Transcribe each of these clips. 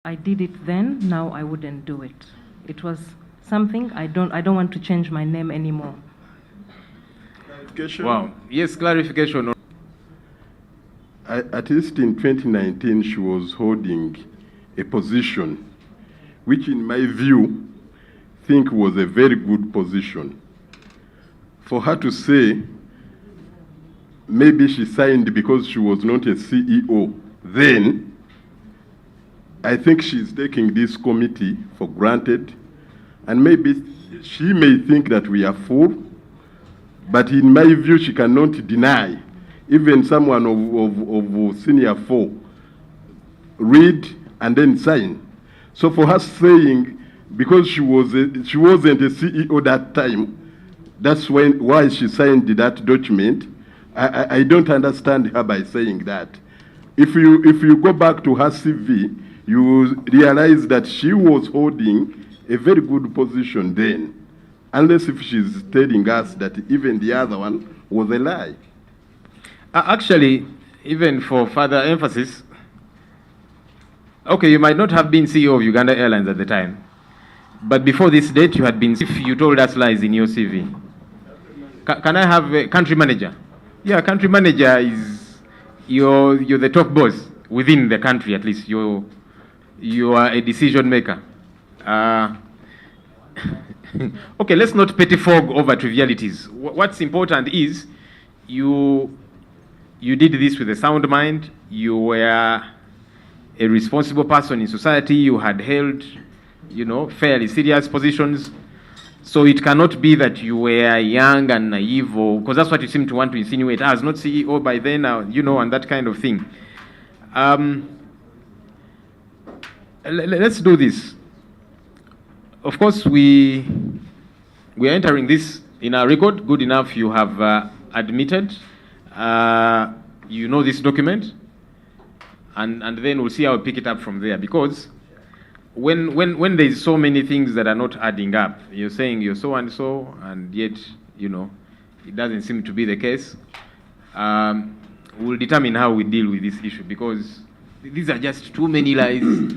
I did it then, now I wouldn't do it. It was something I don't want to change my name anymore. Clarification? Wow. Yes, clarification. At least in 2019, she was holding a position, which in my view, think was a very good position. For her to say, maybe she signed because she was not a CEO then, I think she's taking this committee for granted, and maybe she may think that we are full, but in my view, she cannot deny. Even someone of senior 4 read and then sign. So for her saying, because she wasn't a CEO that time, that's why she signed that document. I don't understand her by saying that. If you go back to her CV, you will realize that she was holding a very good position then, unless if she's telling us that even the other one was a lie. Actually, even for further emphasis, okay, you might not have been CEO of Uganda Airlines at the time, but before this date, you had been, if you told us lies in your CV. Can I have a country manager? Yeah, country manager is, you're the top boss within the country, at least. You are a decision maker. Okay, let's not pettifog over trivialities. What's important is you did this with a sound mind. You were a responsible person in society. You had held, fairly serious positions. So it cannot be that you were young and naive, because that's what you seem to want to insinuate. I was not CEO by then, and that kind of thing. Let's do this. Of course, we are entering this in our record. Good enough, you have admitted. You know this document, and then we'll see how we pick it up from there. Because when there's so many things that are not adding up, you're saying you're so and so, and yet it doesn't seem to be the case. We'll determine how we deal with this issue, because these are just too many lies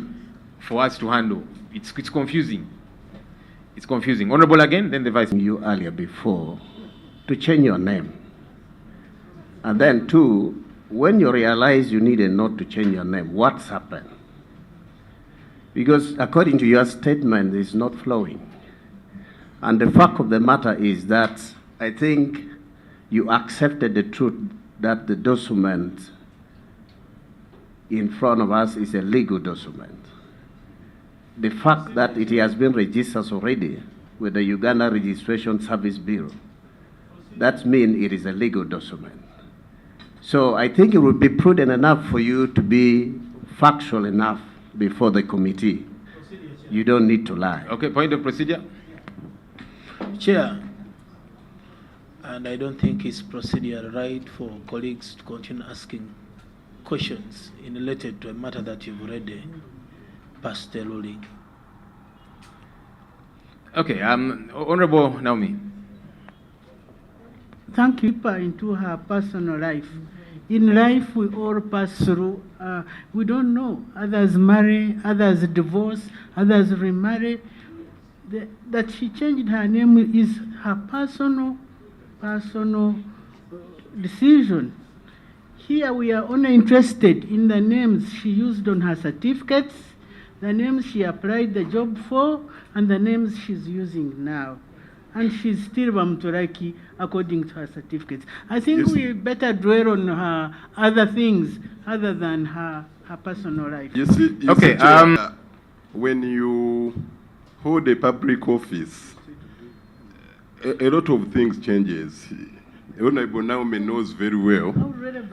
for us to handle. It's confusing. It's confusing. Honorable again, then the Vice. You earlier before to change your name. And then two, when you realize you needed not to change your name, what's happened? Because according to your statement, it's not flowing. And the fact of the matter is that I think you accepted the truth that the document in front of us is a legal document. The fact that it has been registered already with the Uganda Registration Service Bureau, that means it is a legal document. So I think it would be prudent enough for you to be factual enough before the committee. You don't need to lie. Okay, point of procedure. Chair, and I don't think it's procedure right for colleagues to continue asking questions related to a matter that you've already passed the ruling. Okay, Honorable Naomi. Thank you. Into her personal life. In life, we all pass through. We don't know. Others marry, others divorce, others remarry. That she changed her name is her personal decision. Here we are only interested in the names she used on her certificates, the names she applied the job for, and the names she's using now. And she's still bamuturaki according to her certificates. I think we better dwell on her other things other than her personal life. You see, okay. When you hold a public office, a lot of things changes. Honorable Naomi knows very well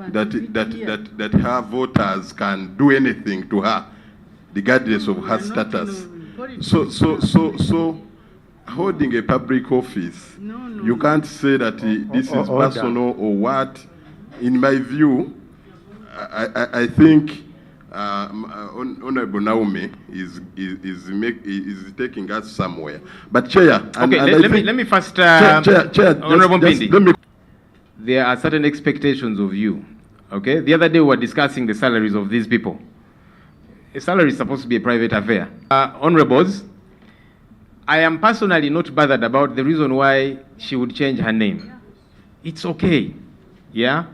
that her voters can do anything to her, regardless of her status. So holding a public office, you can't say that this is personal or what. In my view, I think Honorable Naomi is taking us somewhere. But Chair, let me first, Chair, Honorable Pindi. There are certain expectations of you. Okay, the other day we were discussing the salaries of these people. a salary is supposed to be a private affair. Honorables, I am personally not bothered about the reason why she would change her name. It's okay, yeah?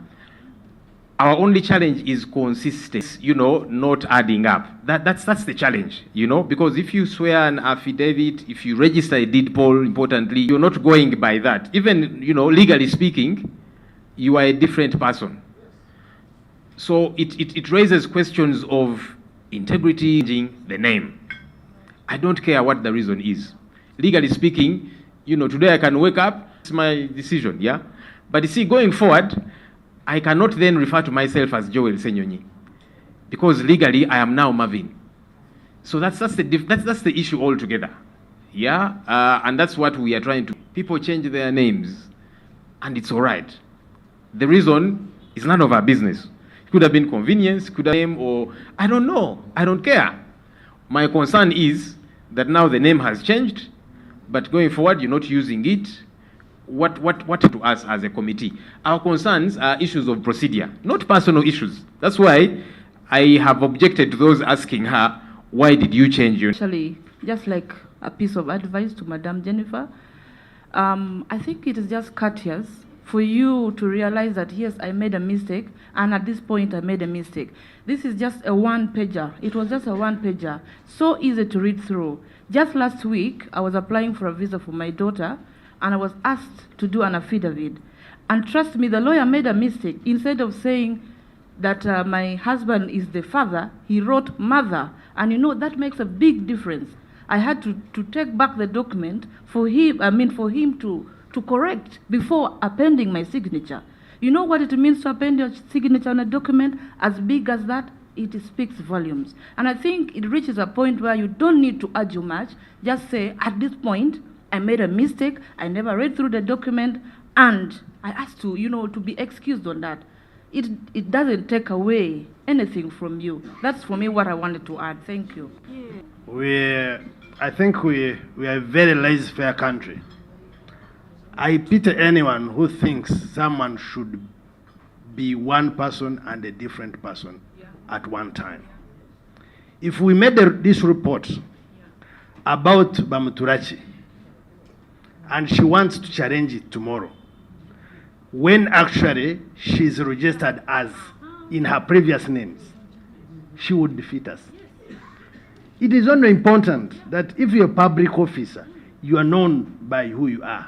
Our only challenge is consistency, not adding up. That's the challenge, because if you swear an affidavit, if you register a deed poll, importantly, you're not going by that. Even, legally speaking, you are a different person. So it raises questions of integrity, changing the name. I don't care what the reason is. Legally speaking, today I can wake up, it's my decision, yeah? But you see, going forward, I cannot then refer to myself as Joel Senyinyi, because legally I am now Marvin. So that's the issue altogether, yeah? And that's what we are trying to. People change their names, and it's all right. The reason is none of our business. It could have been convenience, could have been, or I don't know. I don't care. My concern is that now the name has changed, but going forward, you're not using it. What to us as a committee? Our concerns are issues of procedure, not personal issues. That's why I have objected to those asking her, why did you change your... Actually, just like a piece of advice to Madam Jennifer, I think it is just courteous for you to realize that, yes, I made a mistake, and at this point I made a mistake. This is just a one-pager. It was just a one-pager. So easy to read through. Just last week, I was applying for a visa for my daughter, and I was asked to do an affidavit. And trust me, the lawyer made a mistake. Instead of saying that my husband is the father, he wrote mother. And that makes a big difference. I had to take back the document for him to correct before appending my signature. You know what it means to append your signature on a document as big as that? It speaks volumes. And I think it reaches a point where you don't need to argue much. Just say, at this point, I made a mistake, I never read through the document, and I asked to, to be excused on that. It doesn't take away anything from you. That's for me what I wanted to add. Thank you. I think we are a very laissez-faire country. I pity anyone who thinks someone should be one person and a different person at one time. If we made this report about bamuturaki, and she wants to challenge it tomorrow, when actually she's registered as in her previous names, she would defeat us. It is only important that if you're a public officer, you are known by who you are.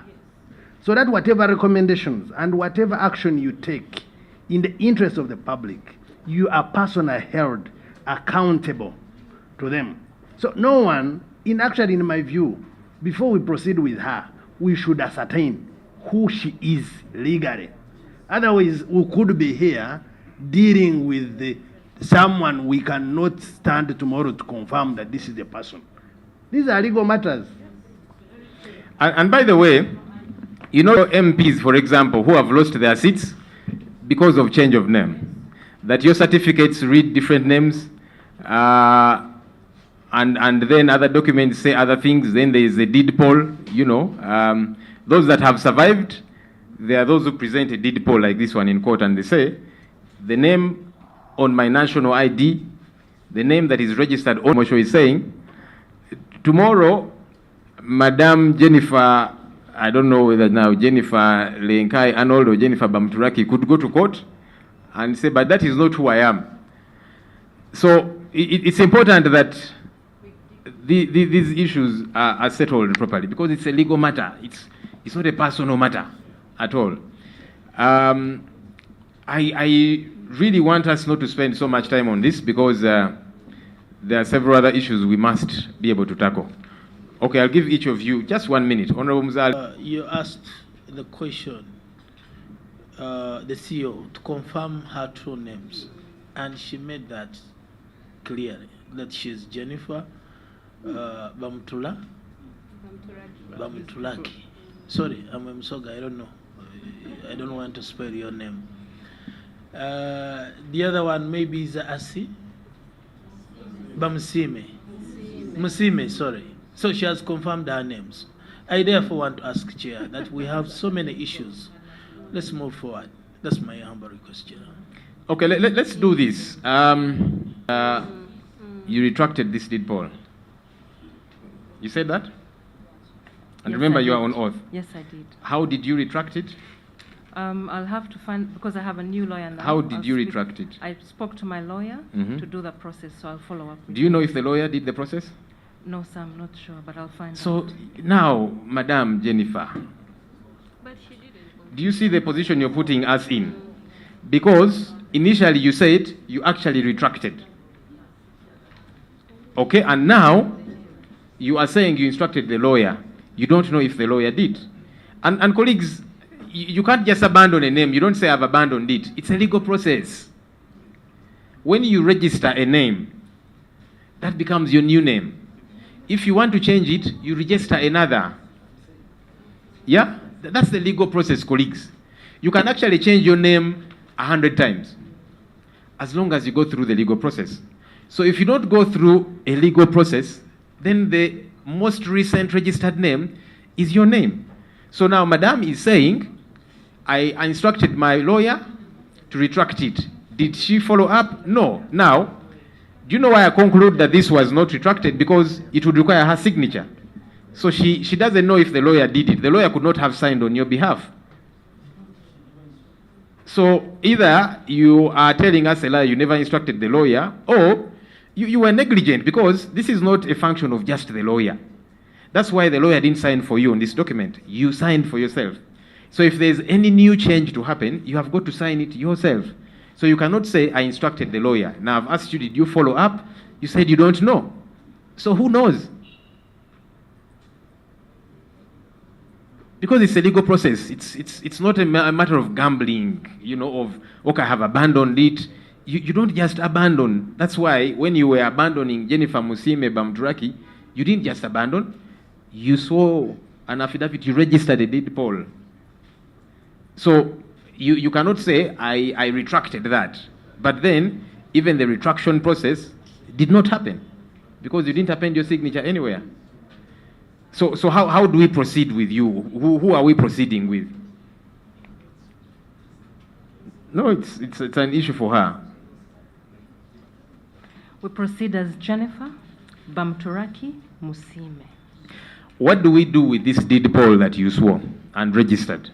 So that whatever recommendations and whatever action you take in the interest of the public, you are personally held accountable to them. So no one, in my view, before we proceed with her, we should ascertain who she is legally. Otherwise, we could be here dealing with someone we cannot stand tomorrow to confirm that this is the person. These are legal matters. And by the way, MPs, for example, who have lost their seats because of change of name, that your certificates read different names, and then other documents say other things, then there is a deed poll, those that have survived, there are those who present a deed poll like this one in court, and they say, the name on my national ID, the name that is registered on Mosho is saying, tomorrow, Madam Jennifer, I don't know whether now Jennifer Lenkai Arnold or Jennifer Bamuturaki could go to court and say, but that is not who I am. So it's important that these issues are settled properly, because it's a legal matter. It's not a personal matter at all. I really want us not to spend so much time on this, because there are several other issues we must be able to tackle. Okay, I'll give each of you just 1 minute. Honorable Mzal. You asked the question, the CEO, to confirm her true names, and she made that clear, that she's Jennifer Bamuturaki. Sorry, I'm Msoga, I don't know. I don't want to spell your name. The other one maybe is Asi Musime, sorry. So she has confirmed her names. I therefore want to ask Chair that we have so many issues. Let's move forward. That's my humble request, Chair. Okay, let's do this. you retracted this deed poll. You said that? And Yes, remember, I you are did. on oath. Yes, I did. How did you retract it? I'll have to find, because I have a new lawyer now. How did I'll you speak- retract it? I spoke to my lawyer Mhm. to do the process, so I'll follow up. with Do you know if the lawyer did the process? No, sir, I'm not sure, but I'll find So out. now, Madam Jennifer, do you see the position you're putting us in? Because initially you said you actually retracted. Okay, and now you are saying you instructed the lawyer. You don't know if the lawyer did. And colleagues, you can't just abandon a name. You don't say I've abandoned it. It's a legal process. When you register a name, that becomes your new name. If you want to change it, you register another. Yeah? That's the legal process, colleagues. You can actually change your name 100 times, as long as you go through the legal process. So if you don't go through a legal process, then the most recent registered name is your name. So now Madam is saying, I instructed my lawyer to retract it. Did she follow up? No. Now, do you know why I conclude that this was not retracted? Because it would require her signature. So she doesn't know if the lawyer did it. The lawyer could not have signed on your behalf. So either you are telling us a lie, you never instructed the lawyer, or you were negligent, because this is not a function of just the lawyer. That's why the lawyer didn't sign for you on this document. You signed for yourself. So if there's any new change to happen, you have got to sign it yourself. So you cannot say, I instructed the lawyer. Now I've asked you, did you follow up? You said you don't know. So who knows? Because it's a legal process. It's not a matter of gambling, of, okay, I have abandoned it. You don't just abandon. That's why when you were abandoning Jennifer Musime Bamuturaki, you didn't just abandon. You saw an affidavit, you registered a deed poll. So you cannot say, I retracted that. But then, even the retraction process did not happen, because you didn't append your signature anywhere. So how do we proceed with you? Who are we proceeding with? No, it's an issue for her. We proceed as Jennifer Bamuturaki Musime. What do we do with this deed poll that you swore and registered?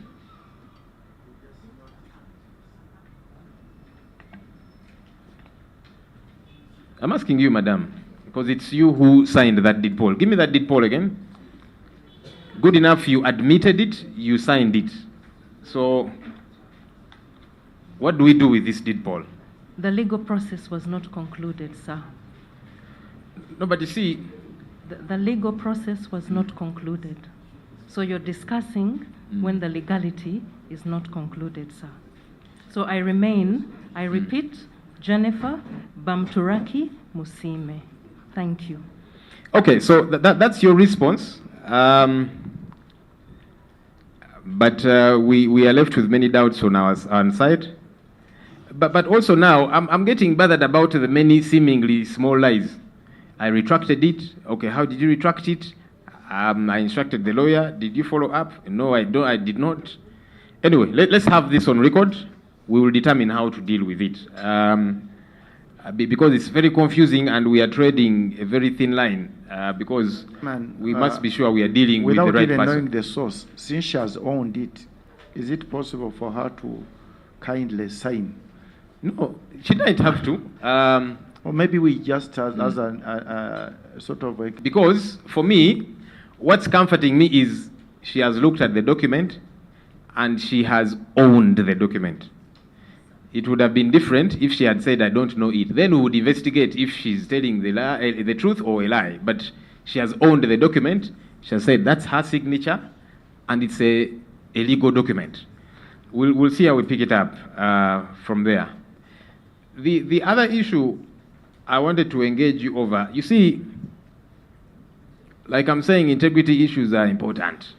I'm asking you, madam, because it's you who signed that deed poll. Give me that deed poll again. Good enough, you admitted it, you signed it. So, what do we do with this deed poll? The legal process was not concluded, sir. No, but you see, The legal process was not concluded. So you're discussing when the legality is not concluded, sir. So I repeat, Jennifer Bamuturaki Musime. Thank you. okay, so that's your response. But we are left with many doubts on our side. But also now, I'm getting bothered about the many seemingly small lies. I retracted it. Okay, how did you retract it? I instructed the lawyer. Did you follow up? No, I did not. Anyway, let's have this on record. We will determine how to deal with it. Because it's very confusing and we are treading a very thin line, because we must be sure we are dealing with the without right even person. knowing the source, since she has owned it, is it possible for her to kindly sign? No, she didn't have to. Or maybe we just as a sort of a... Because for me, what's comforting me is she has looked at the document and she has owned the document. It would have been different if she had said, I don't know it. Then we would investigate if she's telling the truth or a lie. But she has owned the document. She has said that's her signature and it's a legal document. We'll see how we pick it up from there. The other issue I wanted to engage you over, you see, like I'm saying, integrity issues are important.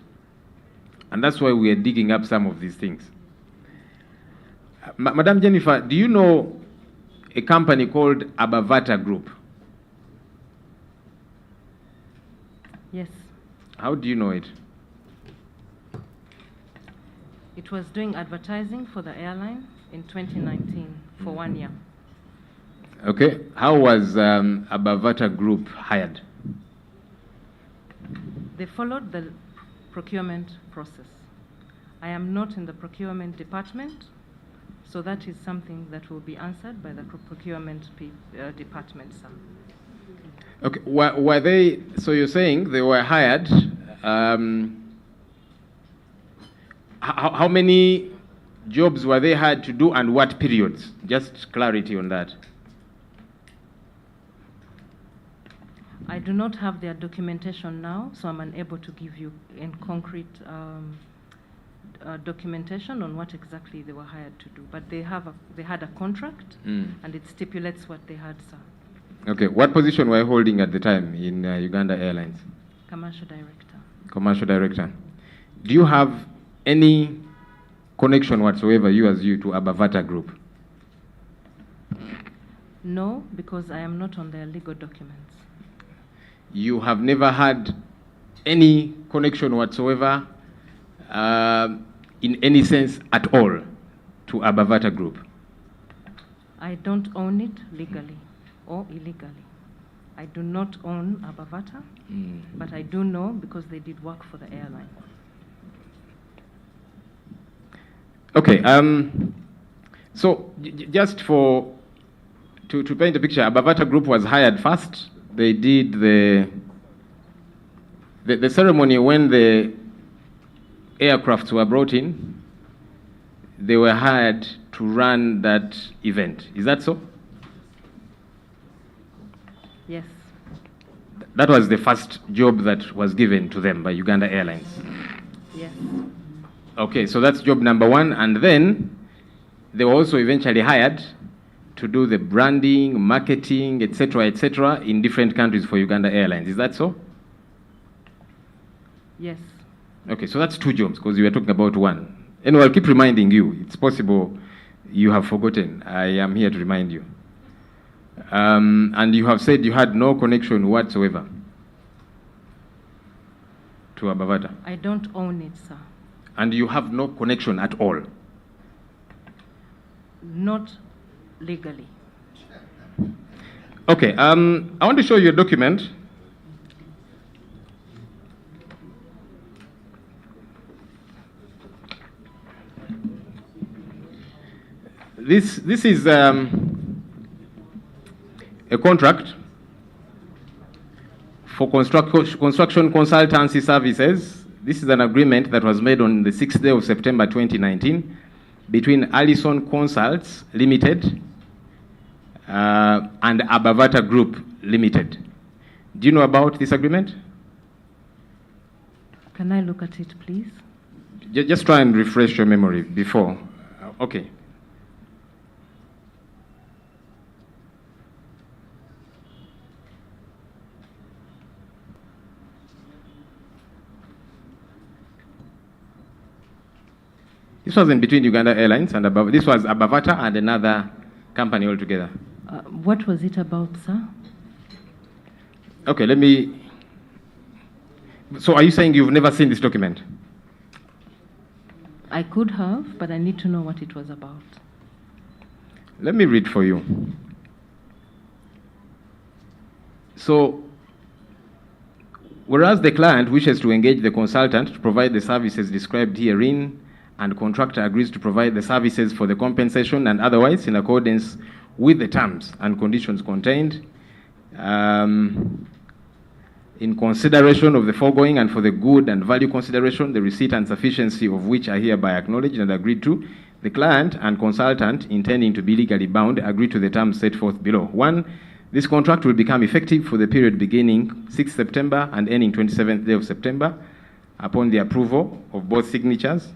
And that's why we are digging up some of these things. Madam Jennifer, do you know a company called Abavata Group? Yes. How do you know it? It was doing advertising for the airline in 2019 for 1 year. Okay. How was Abavata Group hired? They followed the procurement process. I am not in the procurement department, so that is something that will be answered by the procurement department, sir. Okay. Were they? So you're saying they were hired? How many jobs were they hired to do, and what periods? Just clarity on that. I do not have their documentation now, so I'm unable to give you in concrete documentation on what exactly they were hired to do. But they had a contract, and it stipulates what they had, sir. Okay. What position were you holding at the time in Uganda Airlines? Commercial director. Commercial director. Do you have any connection whatsoever, you to Abavata Group? No, because I am not on their legal documents. You have never had any connection whatsoever in any sense at all to Abavata Group? I don't own it legally or illegally. I do not own Abavata, but I do know because they did work for the airline. Okay. So just to paint the picture, Abavata Group was hired first. They did the ceremony when the aircrafts were brought in. They were hired to run that event. Is that so? Yes. That was the first job that was given to them by Uganda Airlines. Yes. Okay, so that's job number one. And then they were also eventually hired to do the branding, marketing, etc., in different countries for Uganda Airlines. Is that so? Yes. Okay, so that's two jobs because you were talking about one. Anyway, I'll keep reminding you. It's possible you have forgotten. I am here to remind you. And you have said you had no connection whatsoever to Abavata. I don't own it, sir. And you have no connection at all? Not legally. Okay, I want to show you a document. This is a contract for construction consultancy services. This is an agreement that was made on the 6th day of September 2019 between Allison Consults Limited and Abavata Group Limited. Do you know about this agreement? Can I look at it, please? Just try and refresh your memory before. Okay. This wasn't between Uganda Airlines and Abavata. This was Abavata and another company altogether. What was it about, sir? Okay, let me... So are you saying you've never seen this document? I could have, but I need to know what it was about. Let me read for you. So, whereas the client wishes to engage the consultant to provide the services described herein, and contractor agrees to provide the services for the compensation and otherwise in accordance with the terms and conditions contained, in consideration of the foregoing and for the good and value consideration, the receipt and sufficiency of which are hereby acknowledged and agreed to, the client and consultant intending to be legally bound agree to the terms set forth below. 1. This contract will become effective for the period beginning 6th September and ending 27th day of September upon the approval of both signatures.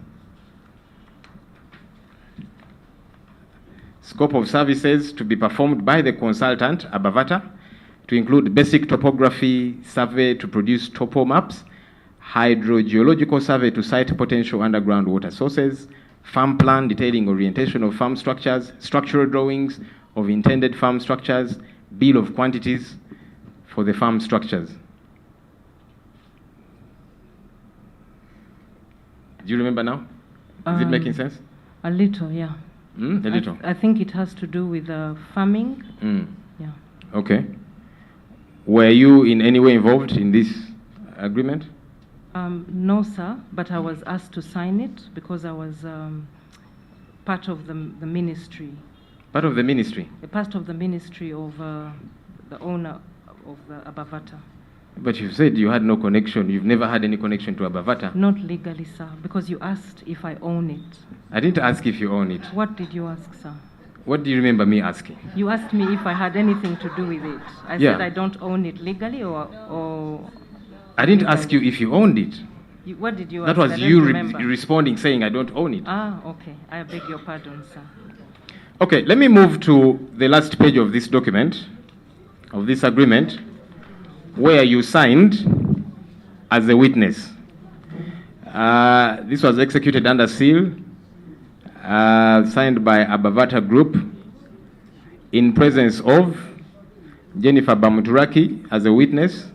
Scope of services to be performed by the consultant, Abavata, to include basic topography survey to produce topo maps, hydrogeological survey to site potential underground water sources, farm plan detailing orientation of farm structures, structural drawings of intended farm structures, bill of quantities for the farm structures. Do you remember now? Is it making sense? A little, yeah. A little. I think it has to do with farming Okay. Were you in any way involved in this agreement? No, sir, but I was asked to sign it because I was part of the ministry. Part of the ministry? A part of the ministry of the owner of the Abavata. But you said you had no connection. You've never had any connection to Abavata. Not legally, sir, because you asked if I own it. I didn't ask if you own it. What did you ask, sir? What do you remember me asking? You asked me if I had anything to do with it. I said I don't own it legally or I didn't ask you if you owned it. What did you that ask? was you responding, saying I don't own it. Ah, okay. I beg your pardon, sir. Okay, let me move to the last page of this document, of this agreement, where you signed as a witness. This was executed under seal, signed by Abavata Group in presence of Jennifer Bamuturaki as a witness,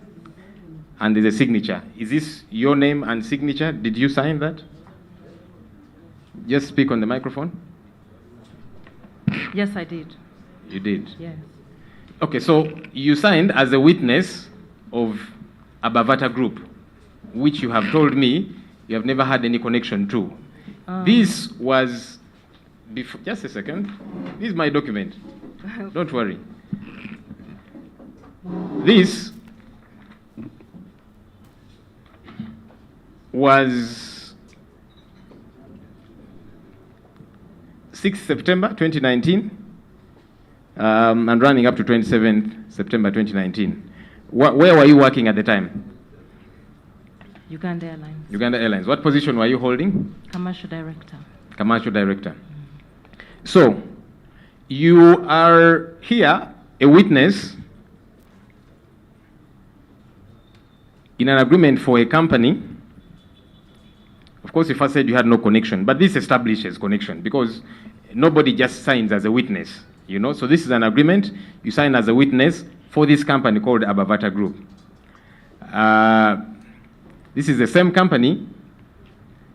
and there's a signature. Is this your name and signature? Did you sign that? Just speak on the microphone. Yes, I did. You did? Yes. Okay, so you signed as a witness of Abavata Group, which you have told me you have never had any connection to. This was before, just a second. This is my document. Don't worry. This was 6th September 2019 and running up to 27th September 2019. Where were you working at the time? Uganda Airlines. Uganda Airlines. What position were you holding? Commercial director. Commercial director. So, you are here, a witness, in an agreement for a company. Of course, you first said you had no connection, but this establishes connection because nobody just signs as a witness, you know. So this is an agreement. You sign as a witness for this company called Abavata Group. This is the same company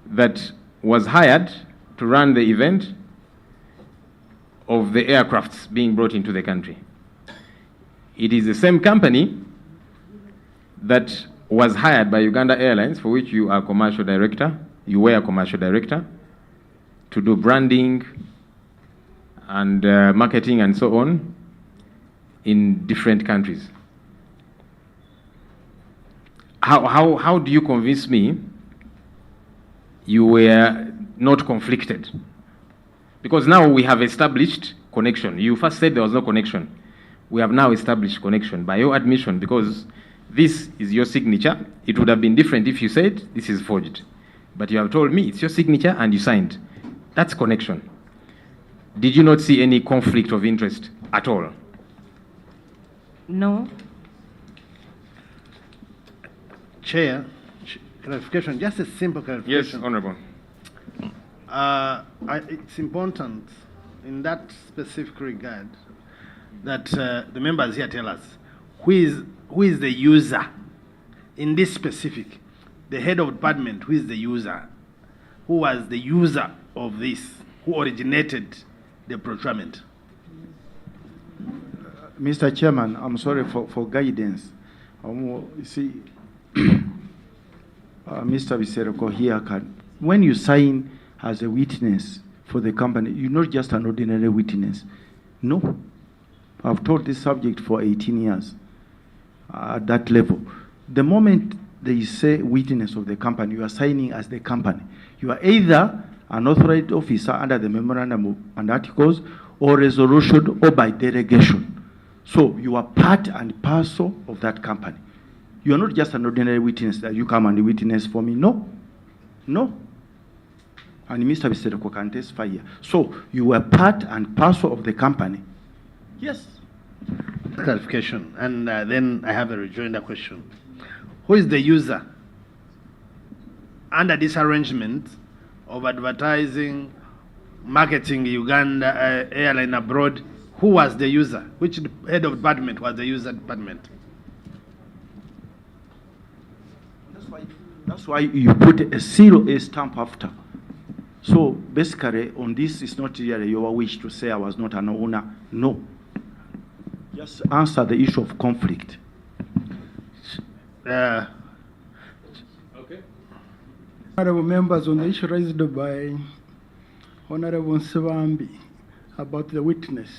that was hired to run the event of the aircrafts being brought into the country. It is the same company that was hired by Uganda Airlines, for which you are commercial director. You were a commercial director, to do branding and marketing and so on in different countries. How do you convince me you were not conflicted? Because now we have established connection. You first said there was no connection. We have now established connection by your admission, because this is your signature. It would have been different if you said this is forged. But you have told me it's your signature and you signed. That's connection. Did you not see any conflict of interest at all? No. Chair, clarification, just a simple clarification. Yes, Honorable. It's important in that specific regard that the members here tell us who is the user in this specific, the head of department, who is the user, who was the user of this, who originated the procurement. Mr. Chairman, I'm sorry for guidance. You see, Mr. Viseroko here when you sign as a witness for the company, you're not just an ordinary witness. No. I've taught this subject for 18 years at that level. The moment they say witness of the company, you are signing as the company. You are either an authorized officer under the memorandum and articles, or resolution, or by delegation. So you are part and parcel of that company. You are not just an ordinary witness that you come and witness for me. No. No. And Mr. Viseroko can testify here. So you are part and parcel of the company. Yes. Clarification. And then I have a rejoinder question. Who is the user under this arrangement of advertising, marketing Uganda airline abroad? Who was the user? Which head of department was the user department? That's why you put a seal, a stamp after. So basically, on this, it's not really your wish to say I was not an owner. No. just answer the issue of conflict. Honorable members, on the issue raised by Honorable Nsibambi about the witness.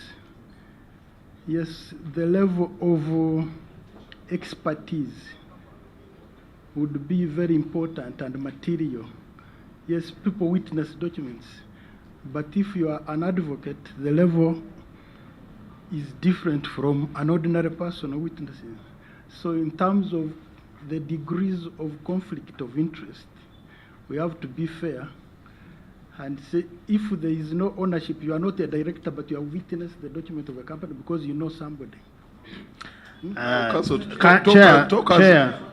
Yes, the level of expertise would be very important and material. Yes, people witness documents, but if you are an advocate, the level is different from an ordinary person who witnesses. So in terms of the degrees of conflict of interest, we have to be fair and say if there is no ownership, you are not a director, but you have witnessed the document of a company because you know somebody. Counsel, Chair, talk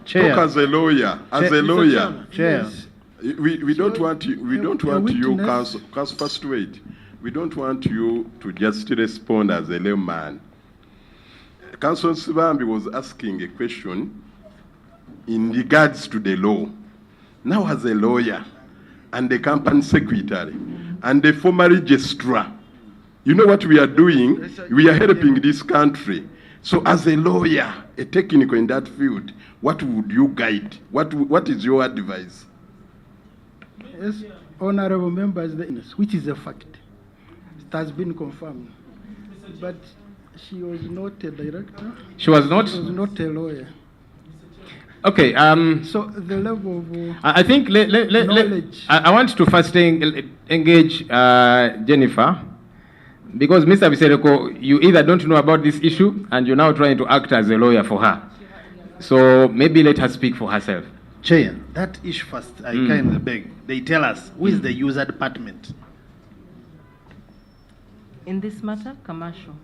Chair. as a lawyer. As a lawyer. Chair. Yes. We don't want you. We don't want you, witness- Counsel. First, wait. We don't want you to just respond as a layman. Counsel Sibambi was asking a question in regards to the law. Now, as a lawyer, and the company secretary, and the former registrar, you know what we are doing? We are helping this country. So, as a lawyer, a technical in that field, what would you guide? What is your advice? Yes, honorable members, which is a fact. It has been confirmed. But she was not a director. She was not? She was not a lawyer. Okay. So the level of I think knowledge. I want to first engage Jennifer, because Mr. Bisereko, you either don't know about this issue and you're now trying to act as a lawyer for her. So maybe let her speak for herself. Chair, that issue first, I kind of beg. They tell us who is the user department. In this matter, commercial.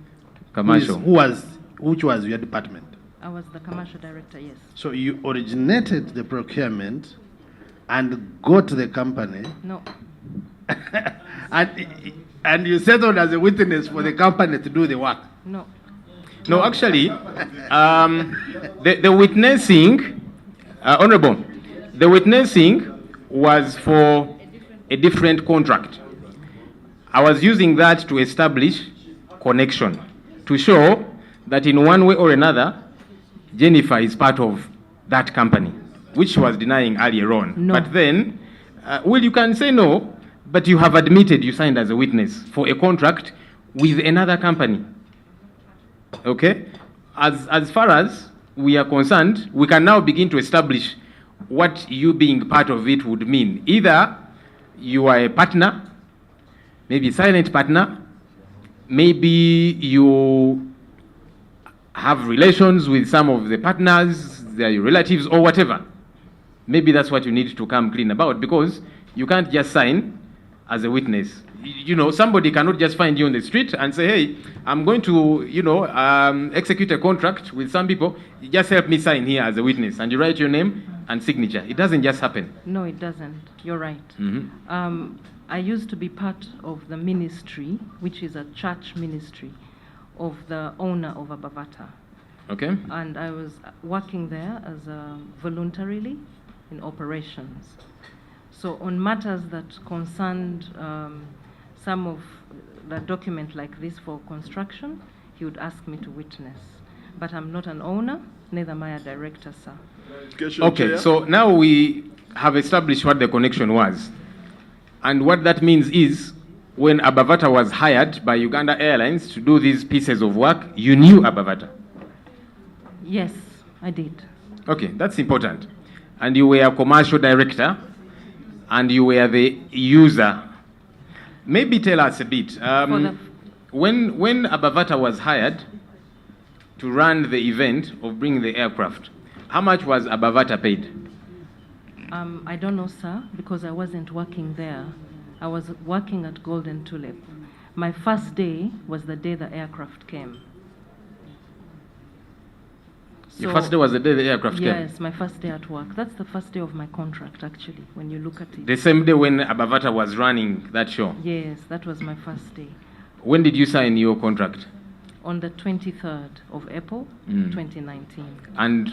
Commercial. Which was your department? I was the commercial director, yes. So you originated the procurement and got the company, No, and you settled as a witness for the company to do the work. no. No, actually, the witnessing, Honorable, the witnessing was for a different contract. I was using that to establish connection, to show that in one way or another, Jennifer is part of that company, which she was denying earlier on. No. But then, well, you can say no, but you have admitted you signed as a witness for a contract with another company. Okay? As far as we are concerned, we can now begin to establish what you being part of it would mean. Either you are a partner, maybe a silent partner, maybe you have relations with some of the partners, they are your relatives or whatever. Maybe that's what you need to come clean about, because you can't just sign as a witness. You know, somebody cannot just find you on the street and say, hey, I'm going to, execute a contract with some people. You just help me sign here as a witness. And you write your name and signature. It doesn't just happen. No, it doesn't. You're right. Mm-hmm. I used to be part of the ministry, which is a church ministry, of the owner of Abavata. Okay. And I was working there as voluntarily in operations. So on matters that concerned some of the document like this for construction, he would ask me to witness. But I'm not an owner, neither am I a director, sir. Okay, so now we have established what the connection was. And what that means is, when Abavata was hired by Uganda Airlines to do these pieces of work, you knew Abavata. Yes, I did. Okay, that's important. And you were a commercial director, and you were the user. Maybe tell us a bit. When Abavata was hired to run the event of bringing the aircraft, how much was Abavata paid? I don't know, sir, because I wasn't working there. I was working at Golden Tulip. My first day was the day the aircraft came. Your first day was the day the aircraft came? Yes, my first day at work. That's the first day of my contract, actually, when you look at it. The same day when Abavata was running that show? Yes, that was my first day. When did you sign your contract? On the 23rd of April, 2019. And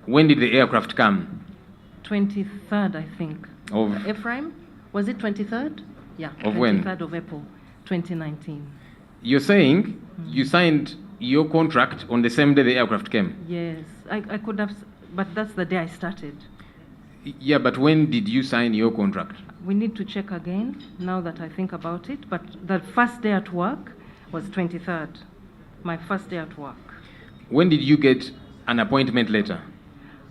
when did the aircraft come? 23rd, I think. Of Ephraim? Was it 23rd? Yeah. Of when? 23rd of April, 2019. You're saying you signed your contract on the same day the aircraft came? Yes, I could have, but that's the day I started. Yeah, but when did you sign your contract? We need to check again now that I think about it, but the first day at work was 23rd, my first day at work. When did you get an appointment letter?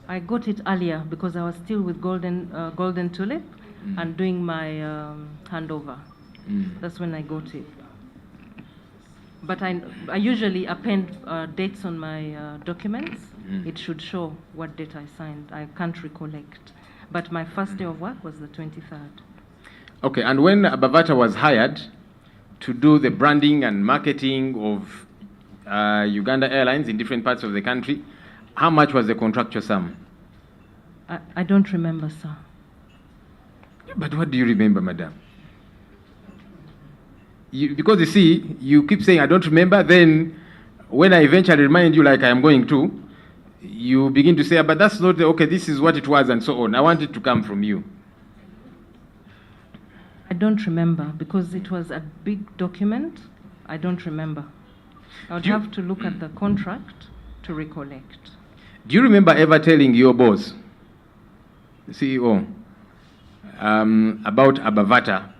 I got it earlier because I was still with Golden Tulip and doing my handover. That's when I got it. But I usually append dates on my documents. It should show what date I signed. I can't recollect. But my first day of work was the 23rd. Okay, and when Bavata was hired to do the branding and marketing of Uganda Airlines in different parts of the country, how much was the contractual sum? I don't remember, sir. But what do you remember, madam? Because you see, you keep saying, I don't remember, then when I eventually remind you like I am going to, you begin to say, but that's not, okay, this is what it was, and so on. I want it to come from you. I don't remember because it was a big document. I don't remember. I would have to look at the contract to recollect. Do you remember ever telling your boss, the CEO, about Abavata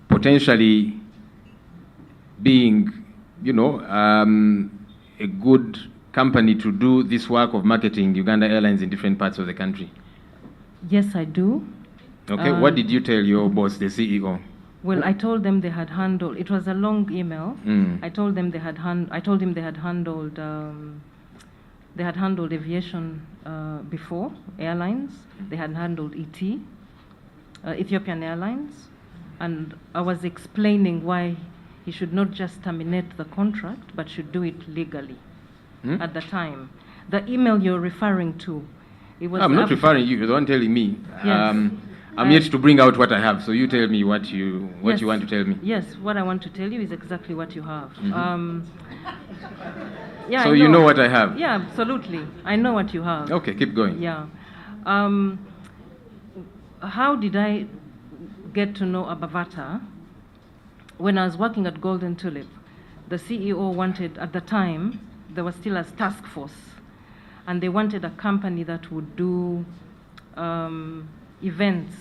potentially being, a good company to do this work of marketing Uganda Airlines in different parts of the country? Yes, I do. Okay, what did you tell your boss, the CEO? Well, I told them they had handled. It was a long email. I told them they had handled. They had handled aviation before, airlines. They had handled Ethiopian Airlines, and I was explaining why he should not just terminate the contract, but should do it legally. At the time, the email you're referring to, it was. I'm not referring you. You're the one telling me. Yes. I'm yet to bring out what I have, so you tell me what you want to tell me. Yes, what I want to tell you is exactly what you have. So you know what I have? Yeah, absolutely. I know what you have. Okay, keep going. Yeah. How did I get to know Abavata? When I was working at Golden Tulip, the CEO wanted, at the time, there was still a task force, and they wanted a company that would do events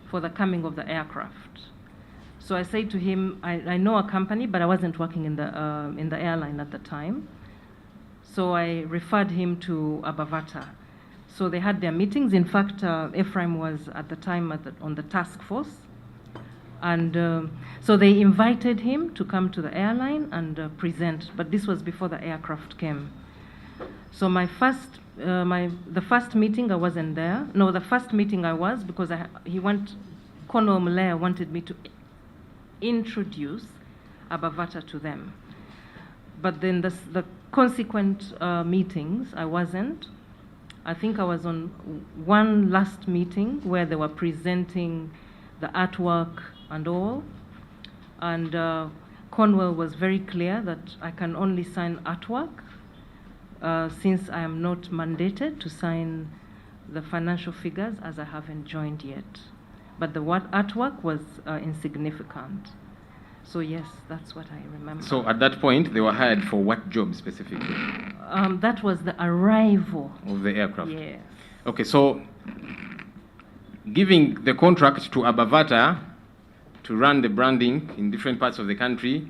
for the coming of the aircraft. So I said to him, I know a company, but I wasn't working in the airline at the time. So I referred him to Abavata. So they had their meetings. In fact, Ephraim was at the time on the task force. And so they invited him to come to the airline and present, but this was before the aircraft came. So the first meeting I wasn't there. No, the first meeting I was because Colonel Malaya wanted me to introduce Abavata to them. But then the consequent meetings, I wasn't. I think I was on one last meeting where they were presenting the artwork and all. And Cornwell was very clear that I can only sign artwork since I am not mandated to sign the financial figures as I haven't joined yet. But the artwork was insignificant. So yes, that's what I remember. So at that point, they were hired for what job specifically? That was the arrival of the aircraft. Yes. Okay, so giving the contract to Abavata to run the branding in different parts of the country,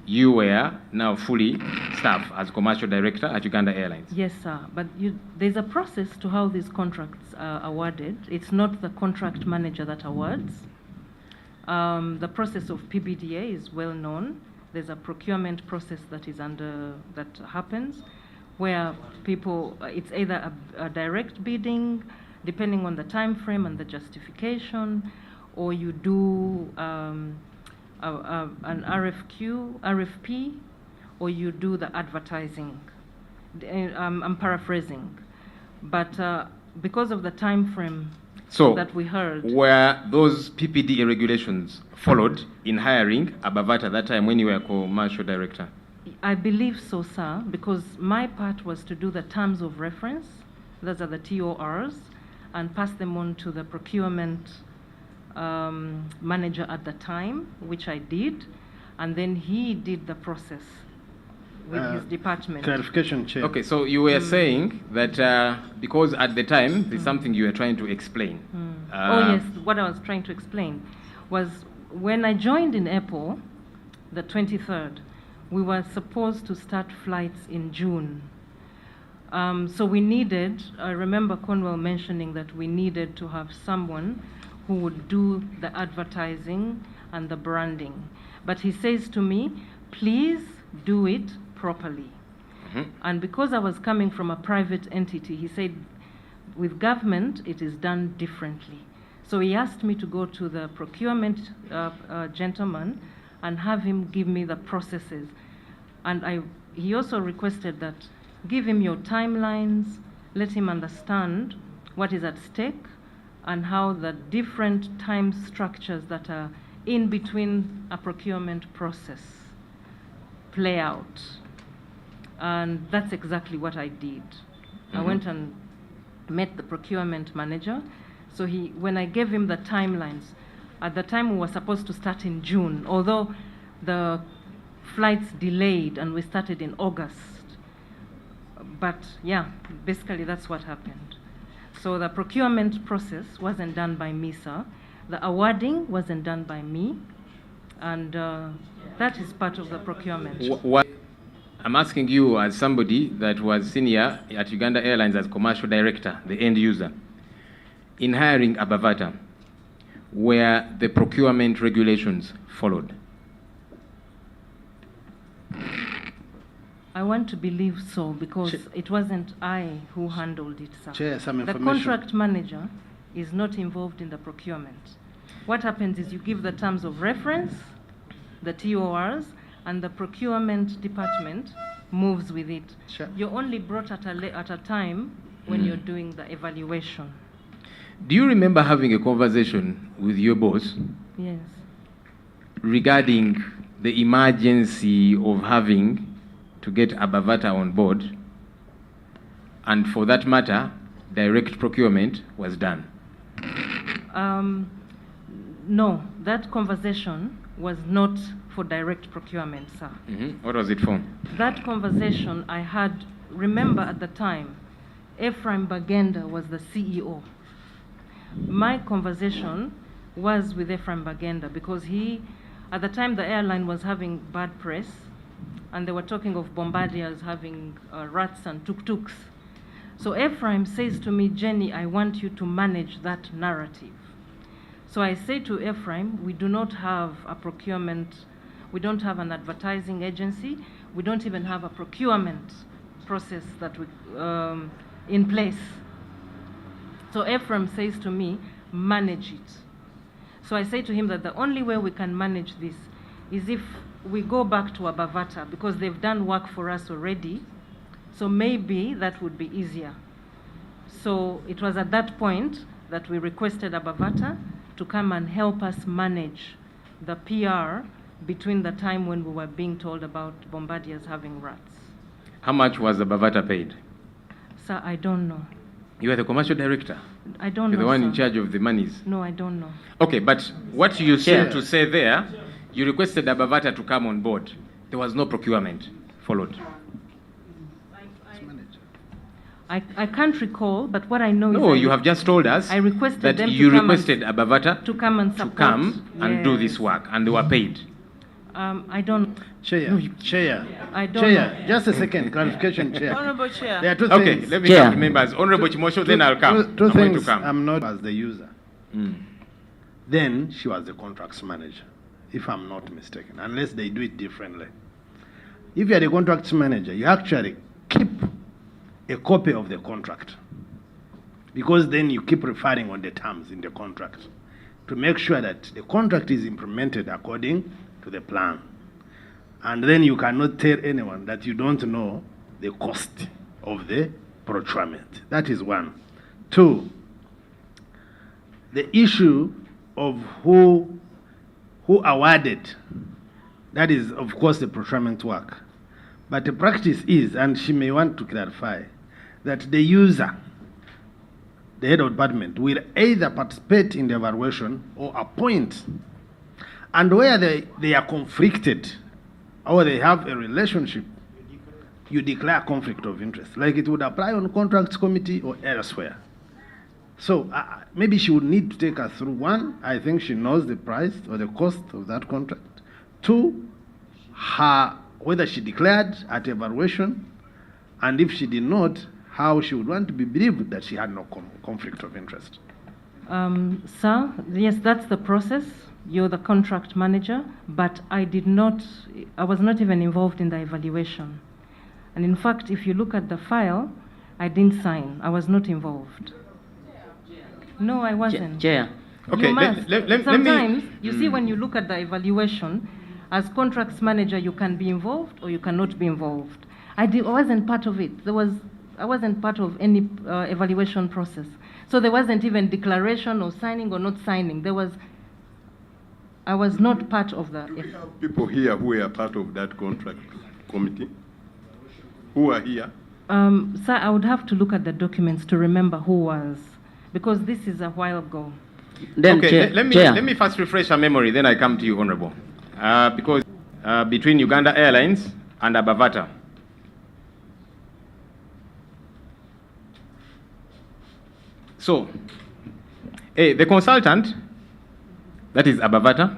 you were now fully staff as commercial director at Uganda Airlines. Yes, sir. But there's a process to how these contracts are awarded. It's not the contract manager that awards. The process of PBDA is well known. There's a procurement process that happens, where it's either a direct bidding, depending on the time frame and the justification, or you do an RFP, or you do the advertising. I'm paraphrasing, but because of the time frame that we heard. Were those PPDA regulations followed in hiring Abavata at that time when you were commercial director? I believe so, sir, because my part was to do the terms of reference, those are the TORs, and pass them on to the procurement manager at the time, which I did. and then he did the process with his department. Clarification, Chair. Okay, so you were saying that because at the time there's something you were trying to explain. Oh yes, what I was trying to explain was when I joined in April, the 23rd, we were supposed to start flights in June. So we needed, I remember Cornwell mentioning that we needed to have someone who would do the advertising and the branding. But he says to me, please do it properly. And because I was coming from a private entity, he said, with government, it is done differently. So he asked me to go to the procurement gentleman and have him give me the processes. And he also requested that give him your timelines, let him understand what is at stake and how the different time structures that are in between a procurement process play out. And that's exactly what I did. I went and met the procurement manager. So when I gave him the timelines, at the time we were supposed to start in June, although the flights delayed and we started in August. But yeah, basically that's what happened. So the procurement process wasn't done by me, sir. The awarding wasn't done by me. And that is part of the procurement. What I'm asking you as somebody that was senior at Uganda Airlines as commercial director, the end user, in hiring a Bavata, were the procurement regulations followed? I want to believe so because it wasn't I who handled it, sir. Chair, some The information. contract manager is not involved in the procurement. What happens is you give the terms of reference, the TORs, and the procurement department moves with it. Sure. You're only brought at a time when you're doing the evaluation. Do you remember having a conversation with your boss Yes. regarding the emergency of having to get a Bavata on board, and for that matter, direct procurement was done? No, that conversation was not for direct procurement, sir. What was it for? That conversation I had, remember at the time, Ephraim Bagenda was the CEO. My conversation was with Ephraim Bagenda because at the time the airline was having bad press and they were talking of bombardiers having rats and tuk-tuks. So Ephraim says to me, Jenny, I want you to manage that narrative. So I say to Ephraim, we do not have a procurement, we don't have an advertising agency, we don't even have a procurement process that we in place. So Ephraim says to me, manage it. So I say to him that the only way we can manage this is if we go back to a Bavata because they've done work for us already. So maybe that would be easier. So it was at that point that we requested a Bavata to come and help us manage the PR between the time when we were being told about bombardiers having rats. How much was the Bavata paid? Sir, I don't know. You are the commercial director. I don't You're know, the one sir. in charge of the monies. No, I don't know. Okay, but what you seem Chair. to say there, you requested a Bavata to come on board. There was no procurement followed. I can't recall, but what I know is No, you have just told us I requested that them to you come requested a Bavata to come and to support. come and do Yes. this work, and they were paid. I don't. Chair, Chair, I don't Chair, know. just a second, clarification, Chair. Honorable Chair. There are two Okay, things. let me Chair. come to members. Honorable Chimosho, then I'll come. Two I'm going to things, come. I'm not as the user. Then she was the contracts manager, if I'm not mistaken, unless they do it differently. If you're the contracts manager, you actually keep a copy of the contract, because then you keep referring on the terms in the contract to make sure that the contract is implemented according to the plan. And then you cannot tell anyone that you don't know the cost of the procurement. That is one. Two, the issue of who awarded, that is, of course, the procurement work. But the practice is, and she may want to clarify, that the user, the head of department, will either participate in the evaluation or appoint And where they are conflicted or they have a relationship, you declare conflict of interest, like it would apply on contracts committee or elsewhere. So maybe she would need to take us through. One, I think she knows the price or the cost of that contract. Two, whether she declared at evaluation, and if she did not, how she would want to be believed that she had no conflict of interest. Sir, yes, that's the process. You're the contract manager, but I was not even involved in the evaluation. And in fact, if you look at the file, I didn't sign. I was not involved. No, I wasn't. Chair. Okay, You must. Sometimes, you see, Mm. when you look at the evaluation, as contracts manager, you can be involved or you cannot be involved. I wasn't part of it. I wasn't part of any evaluation process. So there wasn't even declaration or signing or not signing. I was not part of the... Do we have people here who are part of that contract committee? Who are here? Sir, I would have to look at the documents to remember who was, because this is a while ago. Then, Okay, Chair, let me first refresh our memory, then I come to you, Honorable. Because between Uganda Airlines and Abavata, so, the consultant, that is Abavata,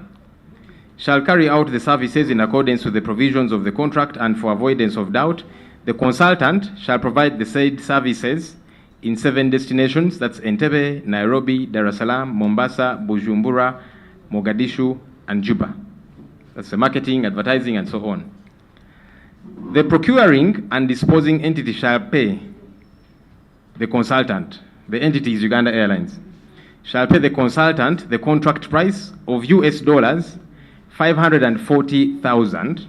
shall carry out the services in accordance with the provisions of the contract, and for avoidance of doubt, the consultant shall provide the said services in 7 destinations, that's Entebbe, Nairobi, Dar es Salaam, Mombasa, Bujumbura, Mogadishu, and Juba. That's the marketing, advertising, and so on. The procuring and disposing entity shall pay the consultant, the entity is Uganda Airlines, shall pay the consultant the contract price of US dollars 540,000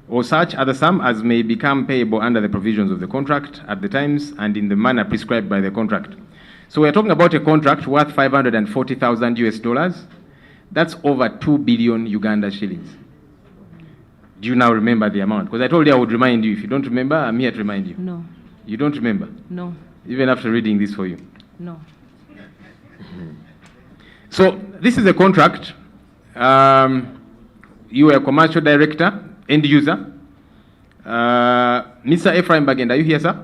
or such other sum as may become payable under the provisions of the contract at the times and in the manner prescribed by the contract. So we're talking about a contract worth 540,000 US dollars. That's over 2 billion Uganda shillings. Do you now remember the amount? Because I told you I would remind you. If you don't remember, I'm here to remind you. No. You don't remember? No. Even after reading this for you? No. So this is a contract. You are a commercial director, end user. Mr. Ephraim Bagenda, are you here, sir?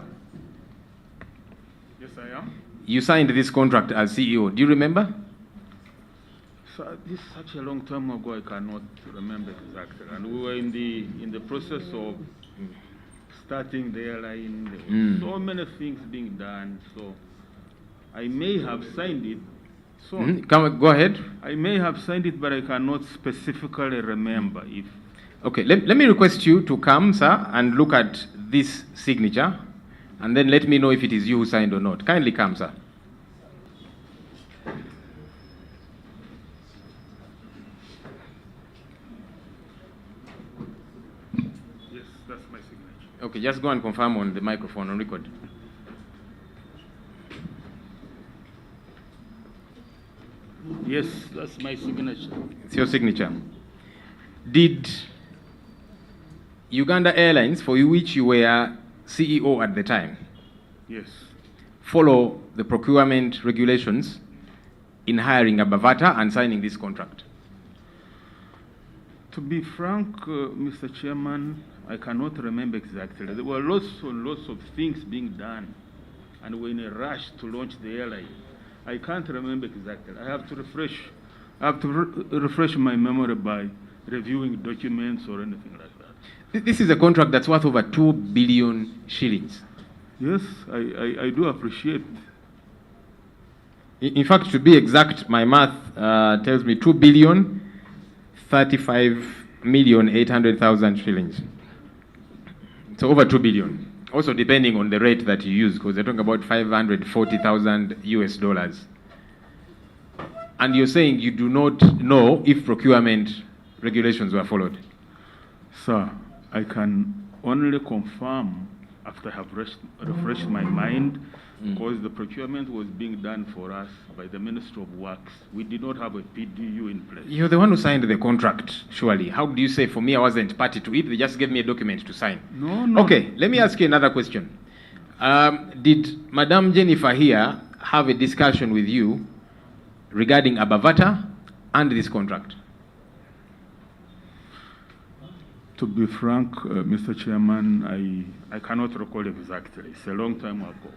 Yes, I am. You signed this contract as CEO. Do you remember? So this is such a long time ago, I cannot remember exactly. And we were in the process of starting the airline. There were so many things being done. So I may have signed it. So Go ahead. I may have signed it, but I cannot specifically remember if. Okay, let me request you to come, sir, and look at this signature, and then let me know if it is you who signed or not. Kindly come, sir. Yes, that's my signature. Okay, just go and confirm on the microphone on record. Yes, that's my signature. It's your signature. Did Uganda Airlines, for which you were CEO at the time, Yes. follow the procurement regulations in hiring Abavata and signing this contract? To be frank, Mr. Chairman, I cannot remember exactly. There were lots and lots of things being done, and we're in a rush to launch the airline. I can't remember exactly. I have to refresh my memory by reviewing documents or anything like that. This is a contract that's worth over 2 billion shillings. Yes, I do appreciate. In fact, to be exact, my math tells me 2 billion 35,800,000 shillings. So over 2 billion. Also depending on the rate that you use, because they're talking about 540,000 US dollars. And you're saying you do not know if procurement regulations were followed? Sir, I can only confirm after I have refreshed my mind, because the procurement was being done for us by the Ministry of Works. We did not have a PDU in place. You're the one who signed the contract, surely. How do you say, for me, I wasn't party to it, they just gave me a document to sign? No. Okay, let me ask you another question. Did Madam Jennifer here have a discussion with you regarding Abavata and this contract? To be frank, Mr. Chairman, I cannot recall exactly. It's a long time ago.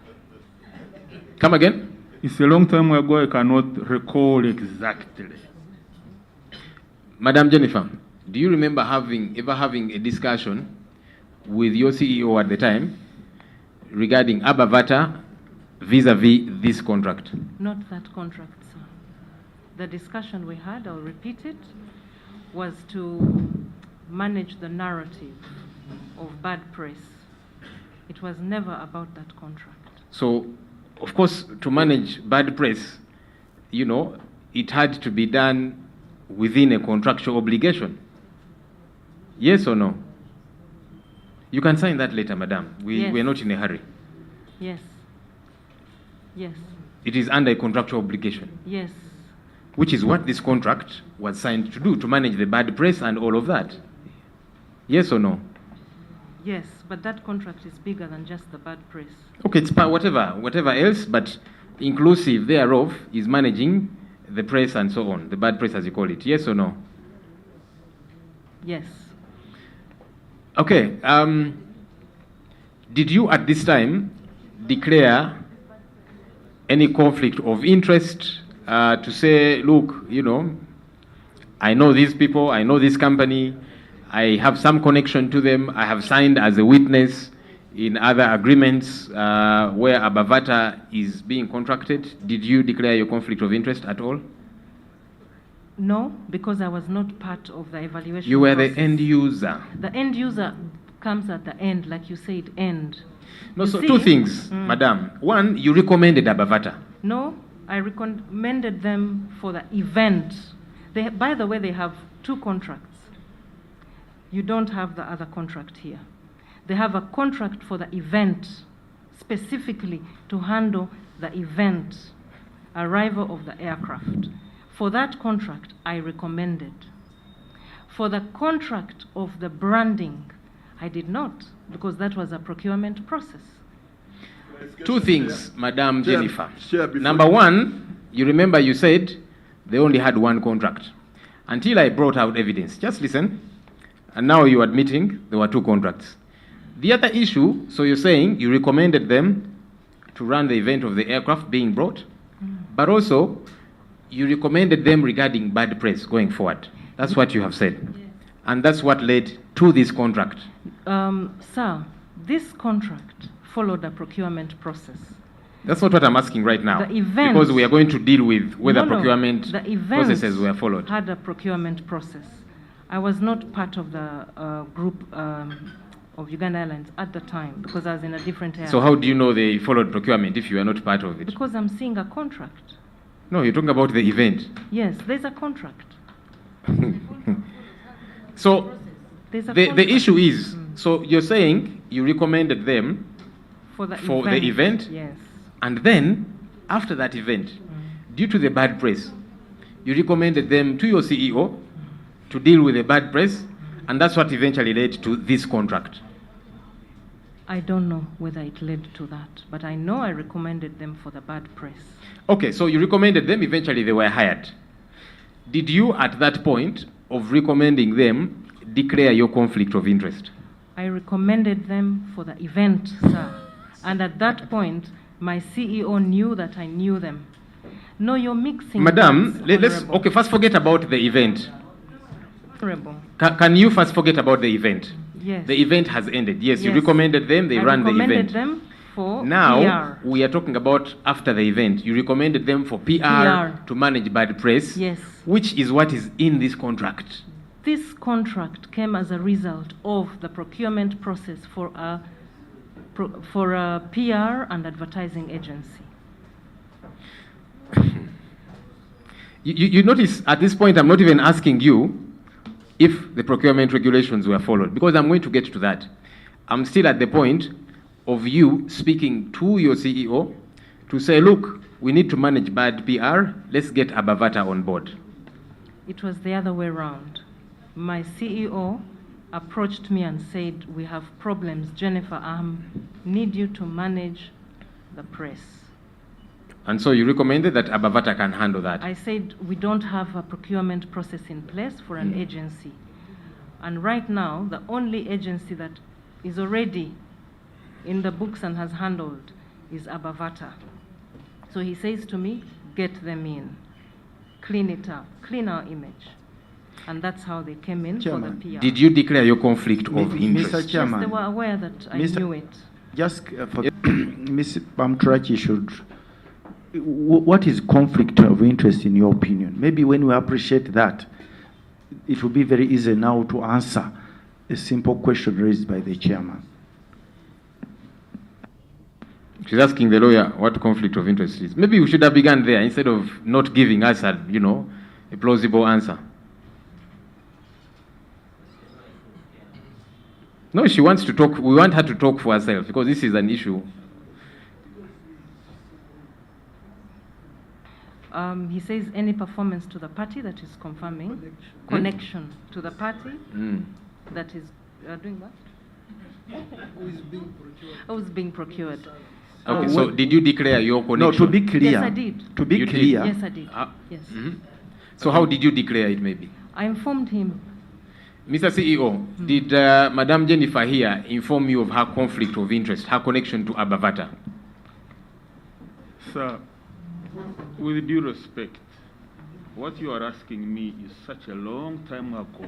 Come again? It's a long time ago. I cannot recall exactly. Madam Jennifer, do you remember ever having a discussion with your CEO at the time regarding Abavata vis-a-vis this contract? Not that contract, sir. The discussion we had, I'll repeat it, was to manage the narrative of bad press. It was never about that contract. So, of course, to manage bad press, you know, it had to be done within a contractual obligation. Yes or no? You can sign that later, madam. We're not in a hurry. Yes. Yes. It is under a contractual obligation. Yes. Which is what this contract was signed to do, to manage the bad press and all of that. Yes or no? Yes, but that contract is bigger than just the bad press. Okay, it's whatever else, but inclusive thereof is managing the press and so on, the bad press as you call it. Yes or no? Yes. Okay. Did you at this time declare any conflict of interest to say, look, you know, I know these people, I know this company, I have some connection to them, I have signed as a witness in other agreements where Abavata is being contracted? Did you declare your conflict of interest at all? No, because I was not part of the evaluation You were process. the end user. The end user comes at the end, like you said, end. No, You so see? two things, madam. One, you recommended Abavata. No, I recommended them for the event. By the way, they have two contracts. You don't have the other contract here. They have a contract for the event, specifically to handle the event, arrival of the aircraft. For that contract, I recommended. For the contract of the branding, I did not, because that was a procurement process. Two things, Madam Jennifer. Chair, Number one, you remember you said they only had one contract. Until I brought out evidence. Just listen. And now you're admitting there were two contracts. The other issue, so you're saying you recommended them to run the event of the aircraft being brought, but also you recommended them regarding bad press going forward. That's what you have said. Yes. And that's what led to this contract. Sir, this contract followed a procurement process. That's not what I'm asking right now. The event, because we are going to deal with whether procurement the processes were followed. Had a procurement process. I was not part of the group of Uganda Airlines at the time because I was in a different area. So how do you know they followed procurement if you are not part of it? Because I'm seeing a contract. No, you're talking about the event. Yes, there's a contract. So the issue is, so you're saying you recommended them for the event, yes. And then after that event, due to the bad press, you recommended them to your CEO to deal with the bad press, and that's what eventually led to this contract. I don't know whether it led to that, but I know I recommended them for the bad press. Okay, so you recommended them, eventually they were hired. Did you, at that point of recommending them, declare your conflict of interest? I recommended them for the event, sir. And at that point, my CEO knew that I knew them. No, you're mixing. Madam, okay, first forget about the event. Honorable. Can you first forget about the event? Yes. The event has ended. Yes, you recommended them, they ran the event. I recommended them for now, PR. we are talking about after the event. You recommended them for PR. To manage bad press. Yes. Which is what is in this contract. This contract came as a result of the procurement process for a PR and advertising agency. You notice at this point I'm not even asking you if the procurement regulations were followed, because I'm going to get to that. I'm still at the point of you speaking to your CEO to say, look, we need to manage bad PR, let's get Abavata on board. It was the other way around. My CEO approached me and said, we have problems, Jennifer, need you to manage the press. And so you recommended that Abavata can handle that. I said we don't have a procurement process in place for an agency. And right now, the only agency that is already in the books and has handled is Abavata. So he says to me, get them in, clean it up, clean our image. And that's how they came in Chairman, for the PR. Did you declare your conflict of interest? Mr. Chairman, Yes, they were aware that I knew it. just for Ms. Bamuturaki should, what is conflict of interest in your opinion? Maybe when we appreciate that, it will be very easy now to answer a simple question raised by the chairman. She's asking the lawyer what conflict of interest is. Maybe we should have begun there instead of not giving us a plausible answer. No, she wants to talk. We want her to talk for herself because this is an issue. He says any performance to the party that is confirming connection to the party that is doing what? Who is being procured. Okay, so did you declare your connection? No, to be clear. Yes, I did. To be You did? clear. Yes, I did. Yes. So how did you declare it maybe? I informed him. Mr. CEO, did Madam Jennifer here inform you of her conflict of interest, her connection to Abavata? Sir, with due respect, what you are asking me is such a long time ago.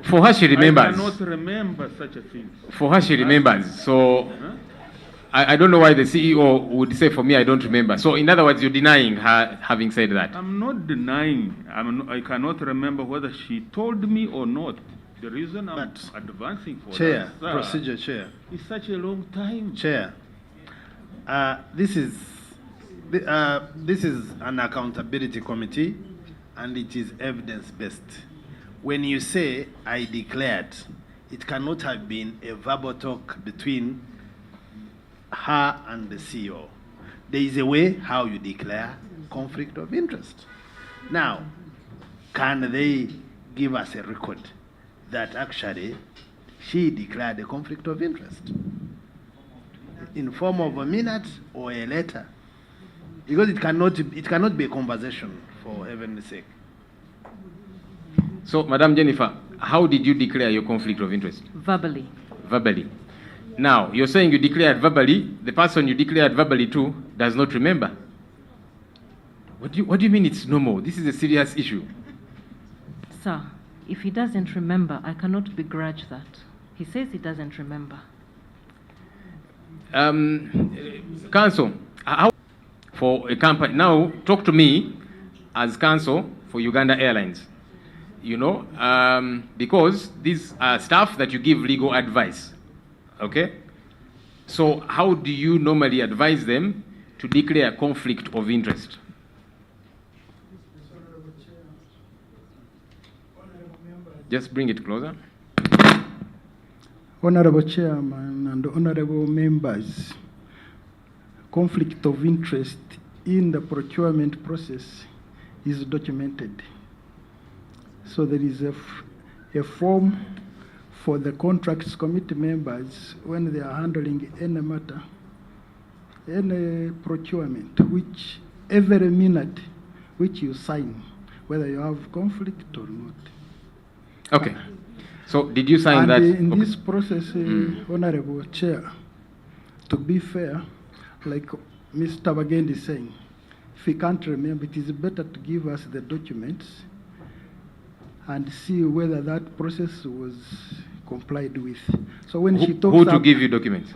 For her, she remembers. I cannot remember such a thing. For her, she remembers. So I don't know why the CEO would say, for me, I don't remember. So in other words, you're denying her having said that. I'm not denying. I cannot remember whether she told me or not. The reason I'm advancing for Chair, that, sir, procedure chair. it's such a long time. Chair, this is an accountability committee, and it is evidence-based. When you say, I declared, it cannot have been a verbal talk between her and the CEO. There is a way how you declare conflict of interest. Now, can they give us a record that actually she declared a conflict of interest in form of a minute or a letter? Because it cannot be a conversation, for heaven's sake. So, Madam Jennifer, how did you declare your conflict of interest? Verbally. Verbally. Now, you're saying you declared verbally. The person you declared verbally to does not remember. What do you mean it's normal? This is a serious issue. Sir, if he doesn't remember, I cannot begrudge that. He says he doesn't remember. Counsel, how for a company, now talk to me as counsel for Uganda Airlines. Because these are staff that you give legal advice. Okay? So how do you normally advise them to declare conflict of interest? Just bring it closer. Honorable Chairman and honorable members, conflict of interest in the procurement process is documented. So there is a form for the contracts committee members when they are handling any matter, any procurement, which every minute which you sign, whether you have conflict or not. Okay. So did you sign that? In Okay. this process, Honorable Chair, to be fair, like Mr. Bagendi is saying, if he can't remember, it is better to give us the documents and see whether that process was complied with. So when she talks Who to give you documents?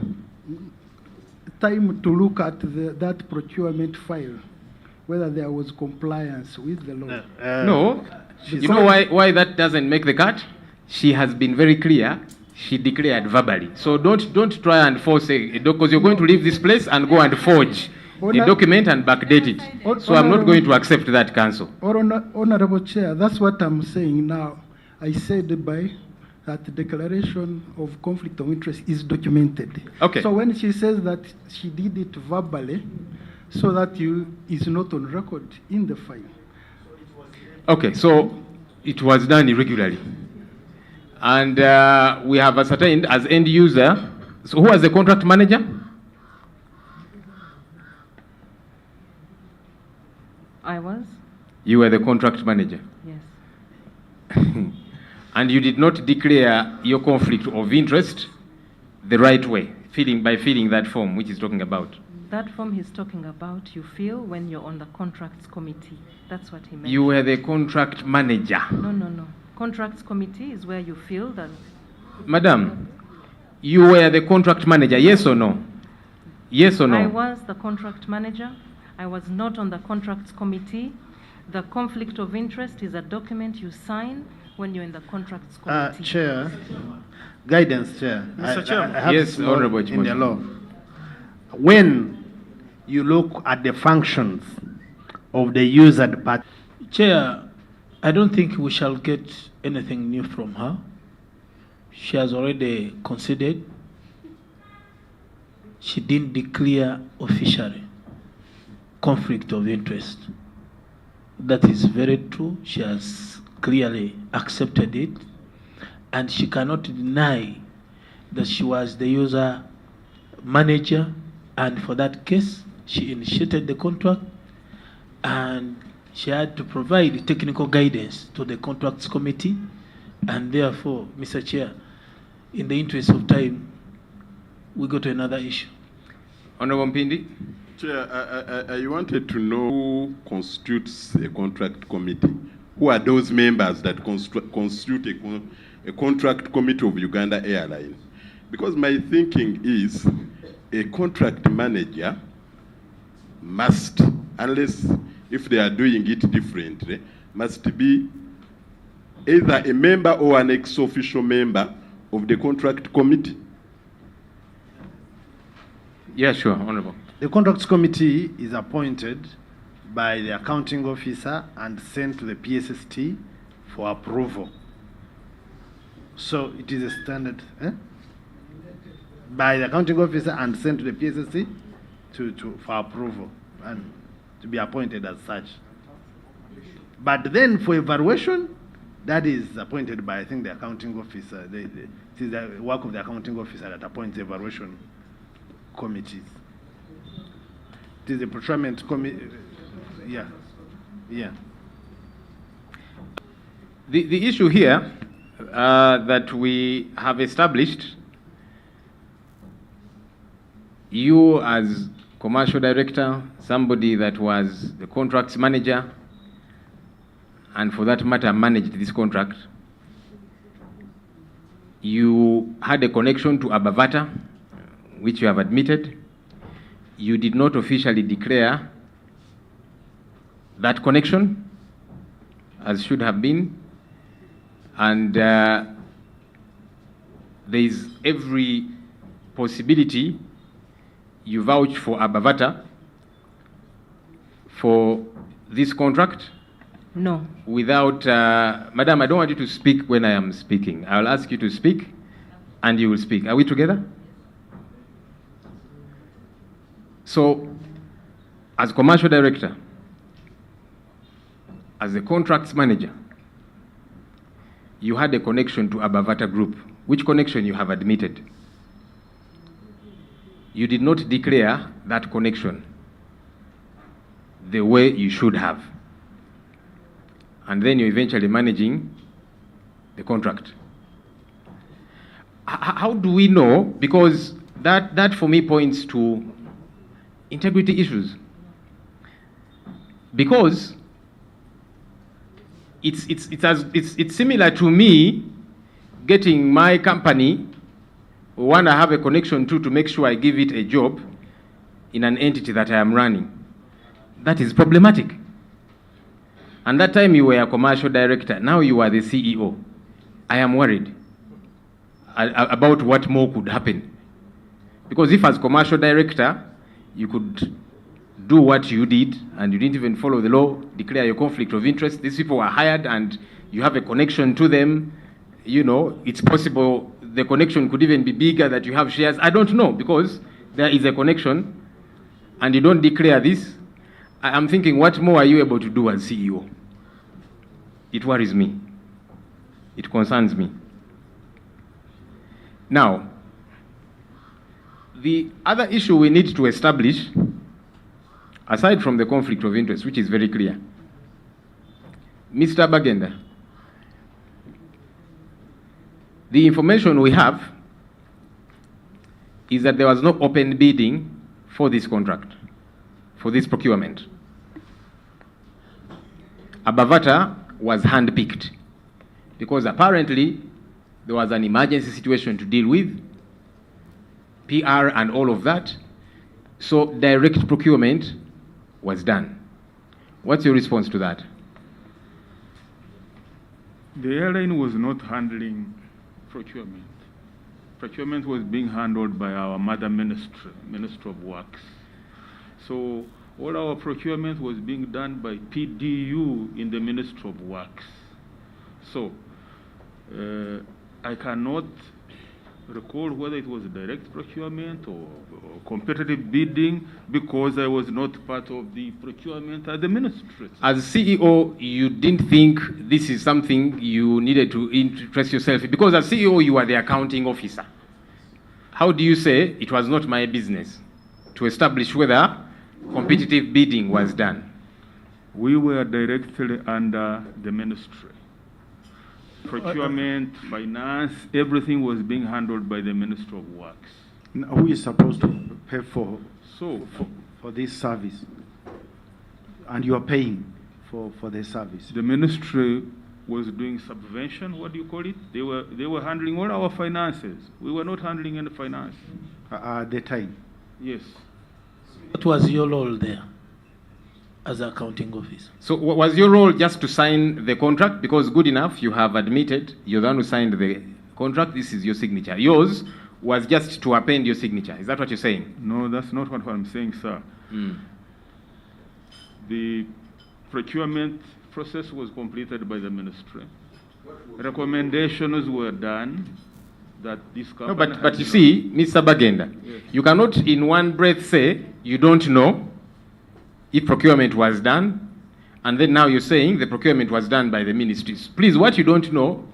time to look at that procurement file, whether there was compliance with the law. No. You know why that doesn't make the cut? She has been very clear. She declared verbally. So don't try and force it, because you're going to leave this place and go and forge the document and backdate it. So I'm not going to accept that, Counsel. Honorable Chair, that's what I'm saying now. I said that the declaration of conflict of interest is documented. Okay. So when she says that she did it verbally, so that is not on record in the file. Okay, so it was done irregularly. And we have ascertained as end user, so who was the contract manager? I was? You were the contract manager. Yes. And you did not declare your conflict of interest the right way, by filling that form which he's talking about. That form he's talking about, you fill when you're on the contracts committee. That's what he meant. You were the contract manager. No. Contracts committee is where you fill that. Madam, you were the contract manager, yes or no? Yes or no? I was the contract manager. I was not on the contracts committee. The conflict of interest is a document you sign when you're in the contracts committee. Chair, guidance, Chair. Mr. Chairman. I have Yes, law Honorable in the Chimochi. law. When you look at the functions of the user part. Chair, I don't think we shall get anything new from her. She has already considered. She didn't declare officially conflict of interest. That is very true. She has clearly accepted it. And she cannot deny that she was the user manager, and for that case, she initiated the contract, and she had to provide technical guidance to the contracts committee, and therefore, Mr. Chair, in the interest of time, we go to another issue. Honorable Mpindi. Chair, I wanted to know who constitutes a contract committee. Who are those members that constitute a contract committee of Uganda Airlines? Because my thinking is a contract manager must, unless if they are doing it differently, must be either a member or an ex-official member of the contract committee. Yeah, sure, Honorable. The contracts committee is appointed by the accounting officer and sent to the PSST for approval. So it is a standard, by the accounting officer and sent to the PSST for approval and to be appointed as such. But then for evaluation, that is appointed by, I think, the accounting officer. It is the work of the accounting officer that appoints evaluation committees. It is a procurement committee. Yeah. The issue here that we have established, you as commercial director, somebody that was the contracts manager, and for that matter managed this contract, you had a connection to Abavata, which you have admitted. You did not officially declare that connection, as should have been, and there is every possibility you vouch for Abavata for this contract. No. Without, Madam, I don't want you to speak when I am speaking. I'll ask you to speak, and you will speak. Are we together? So, as commercial director, as a contracts manager, you had a connection to Abavata Group. Which connection you have admitted? You did not declare that connection the way you should have. And then you're eventually managing the contract. How do we know? Because that for me points to integrity issues. Because it's similar to me getting my company, one I have a connection to make sure I give it a job in an entity that I am running. That is problematic. And that time you were a commercial director, now you are the CEO. I am worried about what more could happen. Because if as commercial director, you could do what you did and you didn't even follow the law, declare your conflict of interest, these people are hired and you have a connection to them, you know, it's possible the connection could even be bigger that you have shares. I don't know, because there is a connection and you don't declare this. I'm thinking, what more are you able to do as CEO? It worries me. It concerns me. Now, the other issue we need to establish aside from the conflict of interest, which is very clear, Mr. Bagenda, the information we have is that there was no open bidding for this contract, for this procurement. Abavata was handpicked because apparently there was an emergency situation to deal with, PR and all of that, so direct procurement was done. What's your response to that? The airline was not handling procurement. Procurement was being handled by our mother ministry, Minister of Works. So all our procurement was being done by PDU in the Ministry of Works. So I cannot recall whether it was direct procurement or competitive bidding because I was not part of the procurement at the ministry. As CEO, you didn't think this is something you needed to interest yourself in because as CEO, you are the accounting officer. How do you say it was not my business to establish whether competitive bidding was done? We were directly under the ministry. Procurement, finance, everything was being handled by the Minister of Works. Now, who is supposed to pay for this service? And you are paying for the service. The ministry was doing subvention, what do you call it? They were handling all our finances. We were not handling any finance. At the time? Yes. What was your role there as accounting officer? So was your role just to sign the contract? Because good enough, you have admitted you're the one who signed the contract, this is your signature. Yours was just to append your signature. Is that what you're saying? No, that's not what I'm saying, sir. The procurement process was completed by the ministry. Recommendations were done that this company... No, but you see, Mr. Bagenda, yes. You cannot in one breath say you don't know if procurement was done, and then now you're saying the procurement was done by the ministries. Please, what you don't know,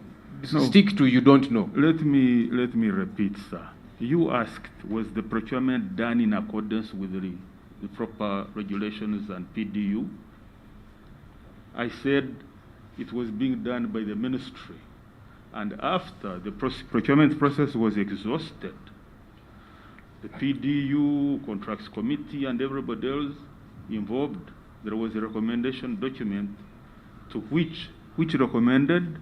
stick to you don't know. Let me repeat, sir. You asked, was the procurement done in accordance with the proper regulations and PDU? I said it was being done by the ministry. And after the procurement process was exhausted, the PDU, contracts committee, and everybody else involved, there was a recommendation document to which recommended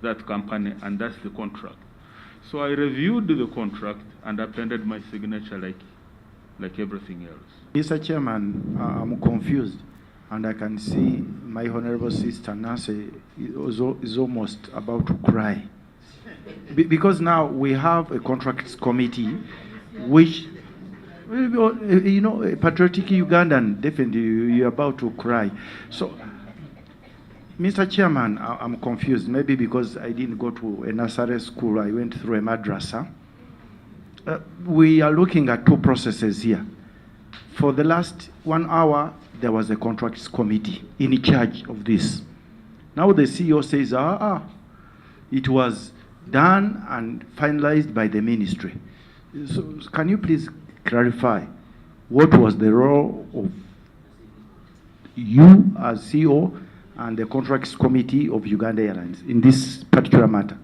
that company, and that's the contract. So I reviewed the contract and appended my signature like everything else. Mr. Chairman, I'm confused, and I can see my honorable sister Nancy is almost about to cry. Because now we have a contracts committee which, you know, a patriotic Ugandan, definitely you're about to cry. So, Mr. Chairman, I'm confused. Maybe because I didn't go to a nursery school, I went through a madrasa. We are looking at two processes here. For the last 1 hour, there was a contracts committee in charge of this. Now the CEO says, it was done and finalized by the ministry. So can you please clarify what was the role of you as CEO and the contracts committee of Uganda Airlines in this particular matter?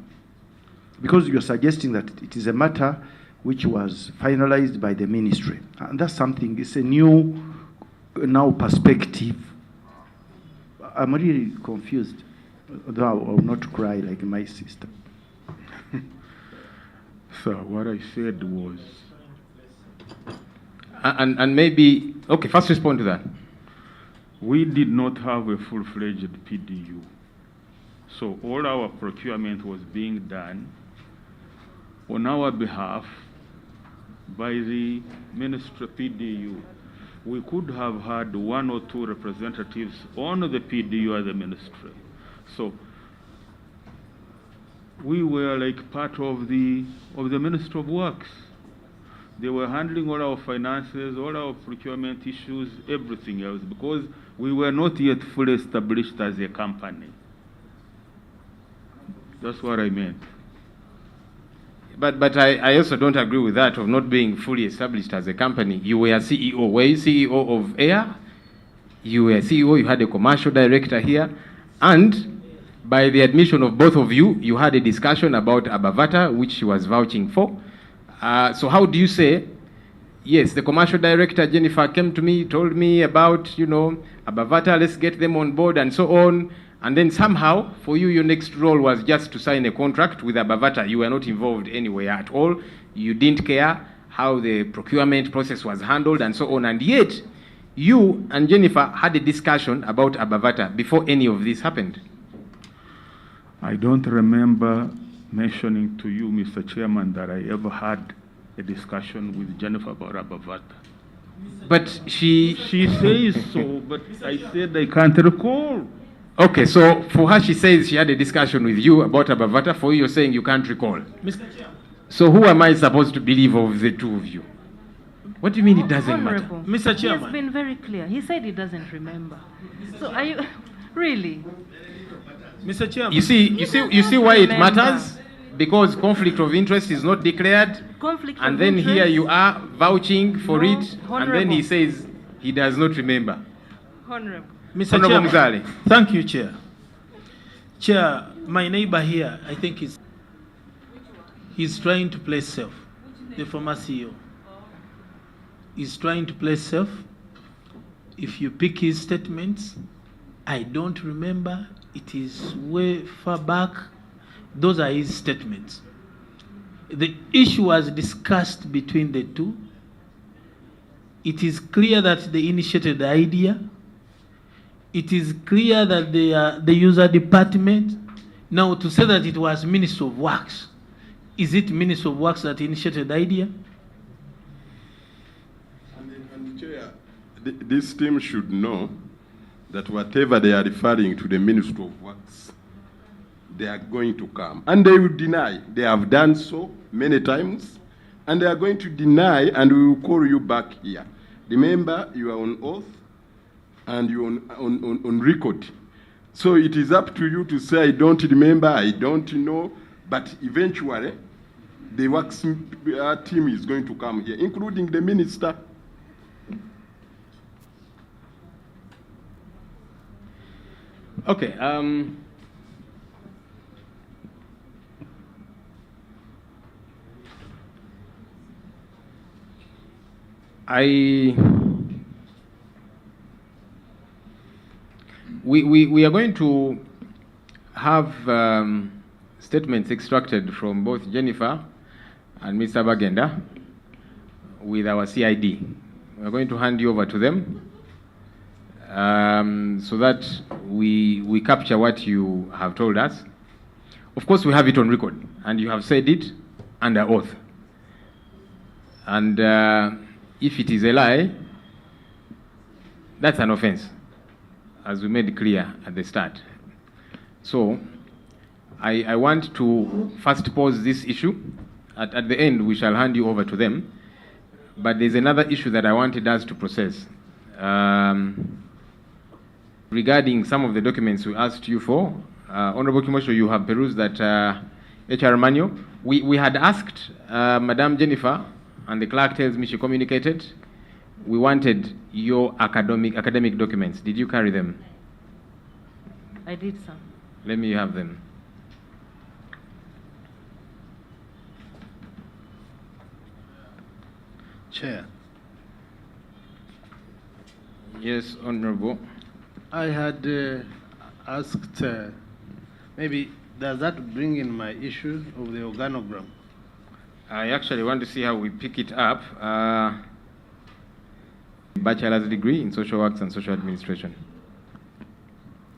Because you're suggesting that it is a matter which was finalized by the ministry. And that's something, it's a new now perspective. I'm really confused, though I will not cry like my sister. So what I said was... And maybe, okay, first respond to that. We did not have a full-fledged PDU. So all our procurement was being done on our behalf by the Ministry PDU. We could have had 1 or 2 representatives on the PDU at the ministry. So we were like part of the Ministry of Works. They were handling all our finances, all our procurement issues, everything else, because we were not yet fully established as a company. That's what I meant. But I also don't agree with that of not being fully established as a company. You were CEO. Were you CEO of Air? You were CEO, you had a commercial director here, and by the admission of both of you, you had a discussion about Abavata, which she was vouching for. So how do you say, yes, the commercial director, Jennifer, came to me, told me about, you know, Abavata, let's get them on board and so on. And then somehow, for you, your next role was just to sign a contract with Abavata. You were not involved anywhere at all. You didn't care how the procurement process was handled and so on. And yet, you and Jennifer had a discussion about Abavata before any of this happened. I don't remember mentioning to you, Mr. Chairman, that I ever had a discussion with Jennifer about Abavata. But she says so, but I said I can't recall. Okay, so for her, she says she had a discussion with you about Abavata. For you, you're saying you can't recall. Mr. Chairman. So who am I supposed to believe of the two of you? What do you mean it doesn't matter? Mr. Chairman. He has been very clear. He said he doesn't remember. So are you really? Mr. Chairman. You see why it matters? Because conflict of interest is not declared. Conflict and of then interest? here you are vouching for No, it, and then Honorable. he says he does not remember. Honorable. Mr. Honorable Chairman. Mzali. Thank you, Chair. Chair, my neighbor here, I think he's trying to play safe. The former CEO. He's trying to play safe. If you pick his statements, I don't remember. It is way far back. Those are his statements. The issue was discussed between the two. It is clear that they initiated the idea. It is clear that they are the user department. Now, to say that it was Minister of Works, is it Minister of Works that initiated the idea? And Chair, this team should know that whatever they are referring to the Minister of Works, they are going to come. And they will deny. They have done so many times. And they are going to deny, and we will call you back here. Remember, you are on oath, and you are on record. So it is up to you to say, I don't remember, I don't know, but eventually, the works team is going to come here, including the minister. Okay. We are going to have statements extracted from both Jennifer and Mr. Bagenda with our CID. We're going to hand you over to them so that we capture what you have told us. Of course, we have it on record, and you have said it under oath. And if it is a lie, that's an offense, as we made clear at the start. So I want to first pause this issue. At the end, we shall hand you over to them. But there's another issue that I wanted us to process. Regarding some of the documents we asked you for, Honorable Kimosho, you have perused that HR manual. We had asked Madam Jennifer, and the clerk tells me she communicated, we wanted your academic documents. Did you carry them? I did, sir. Let me have them. Chair, Yes, Honorable. I had asked, maybe does that bring in my issue of the organogram? I actually want to see how we pick it up. Bachelor's degree in social works and social administration.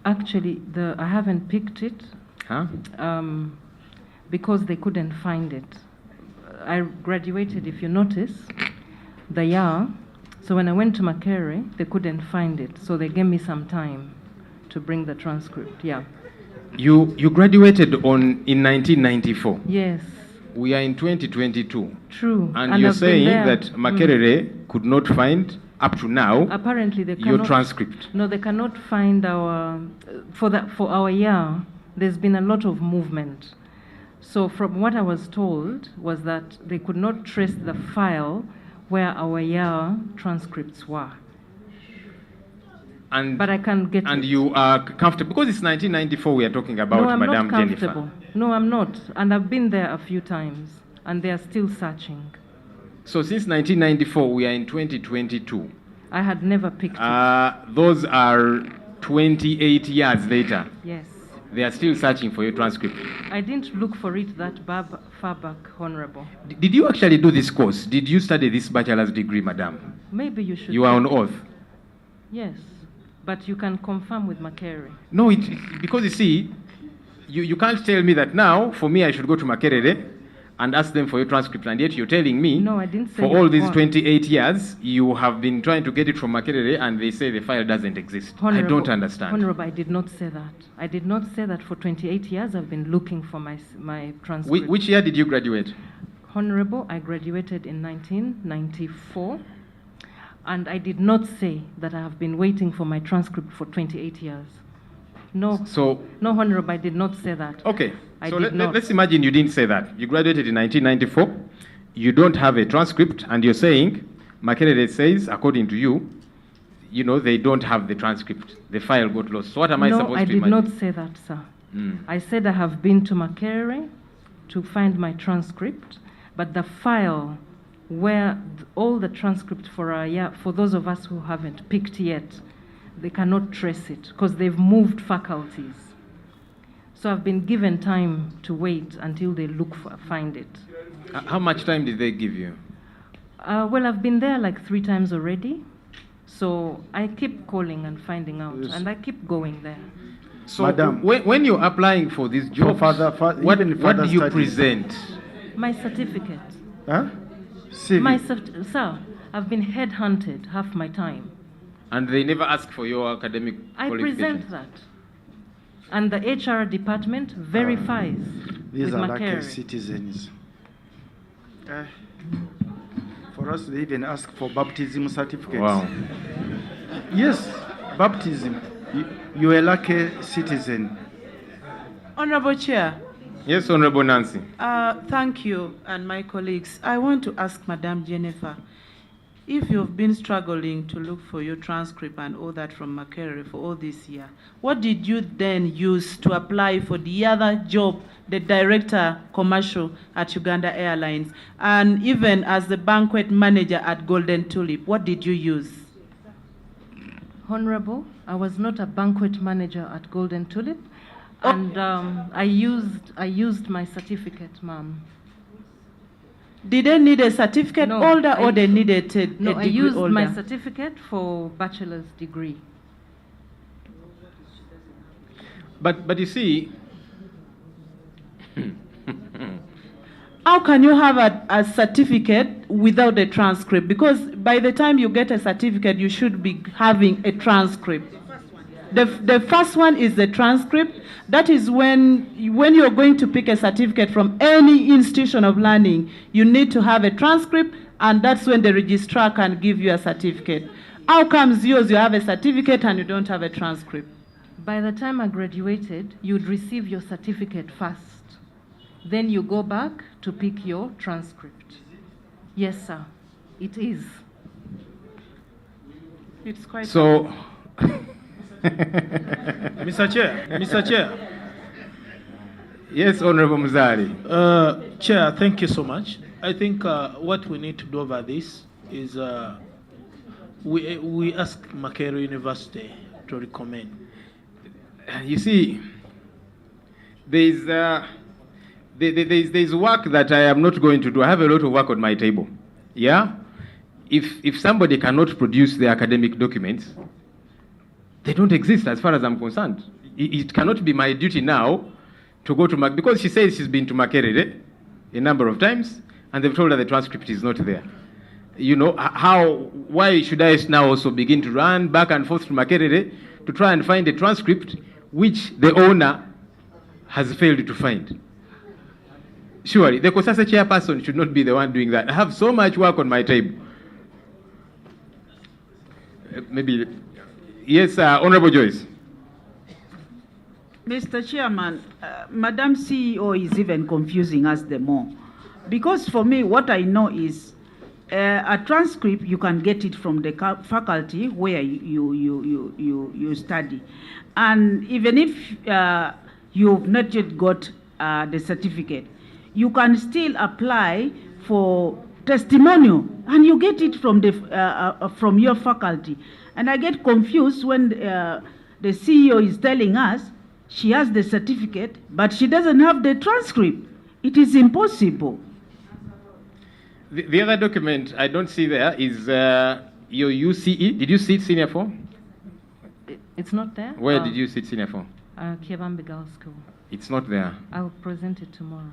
Actually, I haven't picked it Huh? because they couldn't find it. I graduated, if you notice, the year. So when I went to Makerere, they couldn't find it. So they gave me some time to bring the transcript. Yeah. You graduated in 1994. Yes. We are in 2022. True. And you're I've been saying there. that Makerere could not find, up to now, Apparently they your cannot, transcript. No, they cannot find our for our year. There's been a lot of movement. So from what I was told was that they could not trace the file where our year transcripts were. And, but I can't get and it. you are comfortable, because it's 1994 we are talking about, No, I'm Madam not Jennifer. comfortable. No, I'm not. And I've been there a few times, and they are still searching. So since 1994, we are in 2022. I had never picked it. Those are 28 years later. Yes. They are still searching for your transcript. I didn't look for it that far back, Honorable. Did you actually do this course? Did you study this bachelor's degree, Madam? Maybe you should. You are on check it. oath. Yes, but you can confirm with Makerere. No, because you see, you can't tell me that now, for me, I should go to Makerere and ask them for your transcript, and yet you're telling me, no, I didn't say for all these gone. 28 years, you have been trying to get it from Makerere, and they say the file doesn't exist. Honorable, I don't understand. Honorable, I did not say that. I did not say that for 28 years I've been looking for my transcript. Which year did you graduate? Honorable, I graduated in 1994, and I did not say that I have been waiting for my transcript for 28 years. No, no, Honorable, I did not say that. Okay, I so did not. let's imagine you didn't say that. You graduated in 1994, you don't have a transcript, and you're saying, Makerere says, according to you, you know, they don't have the transcript. The file got lost. So what am I supposed to imagine? No, I did not say that, sir. I said I have been to Makerere to find my transcript, but the file where all the transcript for a year, for those of us who haven't picked yet, they cannot trace it because they've moved faculties. So I've been given time to wait until they find it. How much time did they give you? Well, I've been there like 3 times already. So I keep calling and finding out, Yes. and I keep going there. So Madam, when you're applying for this job, what do you present? My certificate. Huh? Sir, I've been headhunted half my time. And they never ask for your academic I qualifications? present that. And the HR department verifies These with are like Makerere. citizens. For us, they even ask for baptism certificates. Wow. Yes, baptism. You are like a citizen. Honorable Chair. Yes, Honorable Nancy. Thank you and my colleagues. I want to ask Madam Jennifer, if you've been struggling to look for your transcript and all that from Makerere for all this year, what did you then use to apply for the other job, the Director Commercial at Uganda Airlines, and even as the banquet manager at Golden Tulip? What did you use? Honorable, I was not a banquet manager at Golden Tulip, and I used my certificate, ma'am. Did they need a certificate holder or they needed a degree I used holder? my certificate for bachelor's degree. But you see, how can you have a certificate without a transcript? Because by the time you get a certificate, you should be having a transcript. The first one is the transcript. That is when you're going to pick a certificate from any institution of learning, you need to have a transcript, and that's when the registrar can give you a certificate. How comes yours, you have a certificate and you don't have a transcript? By the time I graduated, you'd receive your certificate first. Then you go back to pick your transcript. Yes, sir, it is. It's quite... So... Mr. Chair. Yes, Honorable Muzali. Chair, thank you so much. I think what we need to do over this is we ask Makerere University to recommend. You see, there's work that I am not going to do. I have a lot of work on my table. Yeah? If somebody cannot produce the academic documents, they don't exist as far as I'm concerned. It cannot be my duty now to go to because she says she's been to Makerere a number of times, and they've told her the transcript is not there. You know, why should I now also begin to run back and forth to Makerere to try and find a transcript which the owner has failed to find? Surely, the cosase chairperson should not be the one doing that. I have so much work on my table. Maybe... Yes, Honorable Joyce. Mr. Chairman, Madam CEO is even confusing us the more. Because for me, what I know is a transcript, you can get it from the faculty where you study. And even if you've not yet got the certificate, you can still apply for testimonial, and you get it from from your faculty. And I get confused when the CEO is telling us she has the certificate, but she doesn't have the transcript. It is impossible. The other document I don't see there is your UCE. Did you sit senior 4? It's not there. Where did you sit senior 4? Kiabambe Girls School. It's not there. I'll present it tomorrow.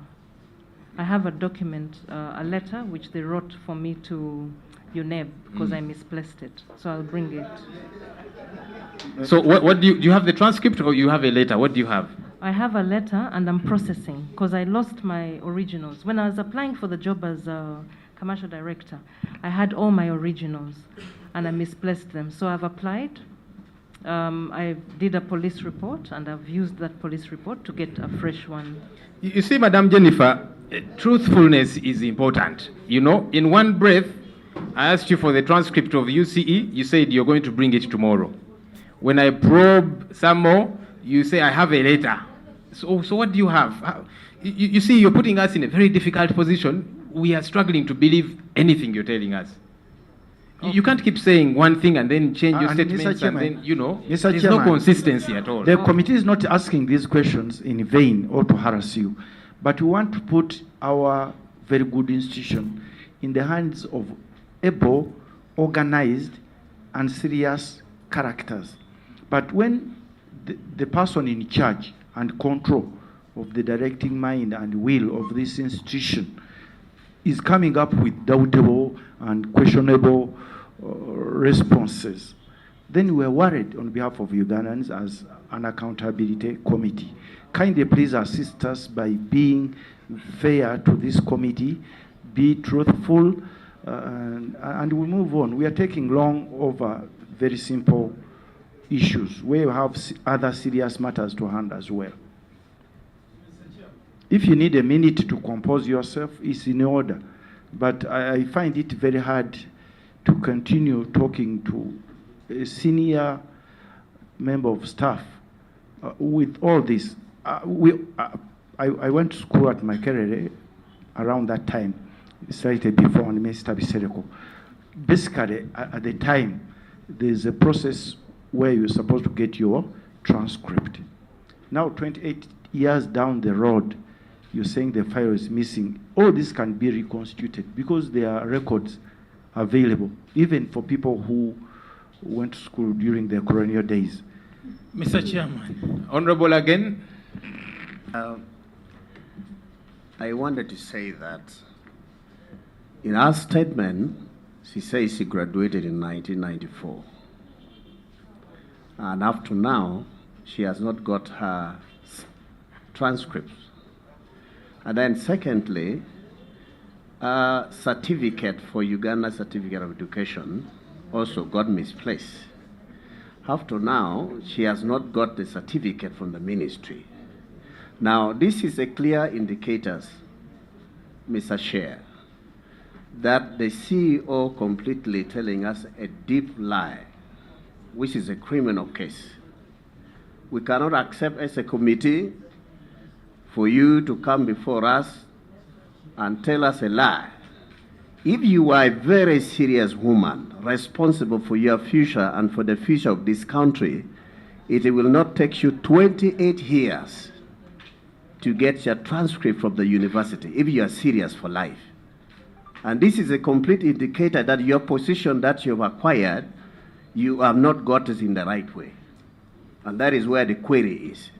I have a document, a letter which they wrote for me to UNEB because I misplaced it. So I'll bring it. So what do you have the transcript or you have a letter? What do you have? I have a letter and I'm processing because I lost my originals. When I was applying for the job as a commercial director, I had all my originals and I misplaced them. So I've applied. I did a police report and I've used that police report to get a fresh one. You see, Madam Jennifer, truthfulness is important. You know, in one breath, I asked you for the transcript of UCE. You said you're going to bring it tomorrow. When I probe some more, you say I have a letter. So what do you have? You see, you're putting us in a very difficult position. We are struggling to believe anything you're telling us. Okay. You can't keep saying one thing and then change your statements and then, you know, there's no consistency at all. The committee is not asking these questions in vain or to harass you, but we want to put our very good institution in the hands of able, organized, and serious characters. But when the person in charge and control of the directing mind and will of this institution is coming up with doubtable and questionable responses, then we are worried on behalf of Ugandans as an accountability committee. Kindly please assist us by being fair to this committee, be truthful, and we move on. We are taking long over very simple issues. We have other serious matters to hand as well. If you need a minute to compose yourself, it's in order. But I find it very hard to continue talking to a senior member of staff with all this. I went to school at Makerere around that time, slightly before Mr. Bisereko. Basically, at the time, there's a process where you're supposed to get your transcript. Now, 28 years down the road, you're saying the file is missing. All this can be reconstituted because there are records available, even for people who went to school during the colonial days. Mr. Chairman. Honorable again. I wanted to say that in her statement, she says she graduated in 1994. And up to now, she has not got her transcripts. And then secondly, a certificate for Uganda Certificate of Education also got misplaced. Up to now, she has not got the certificate from the ministry. Now, this is a clear indicator, Mr. Chair, that the CEO completely telling us a deep lie, which is a criminal case. We cannot accept as a committee for you to come before us and tell us a lie. If you are a very serious woman responsible for your future and for the future of this country, it will not take you 28 years to get your transcript from the university if you are serious for life. And this is a complete indicator that your position that you've acquired, you have not got it in the right way. And that is where the query is.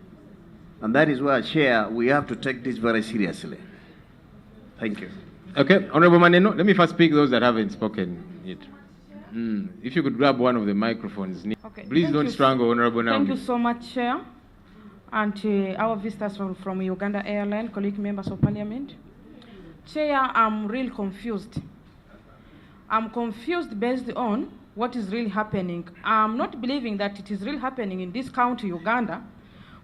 And that is where, Chair, we have to take this very seriously. Thank you. Okay, Honorable Maneno, let me first speak those that haven't spoken yet. If you could grab one of the microphones. Okay. Please don't strangle Honorable Naomi. Thank you so much, Chair, and our visitors from Uganda Airlines, colleague members of Parliament. Chair, I'm really confused. I'm confused based on what is really happening. I'm not believing that it is really happening in this county, Uganda,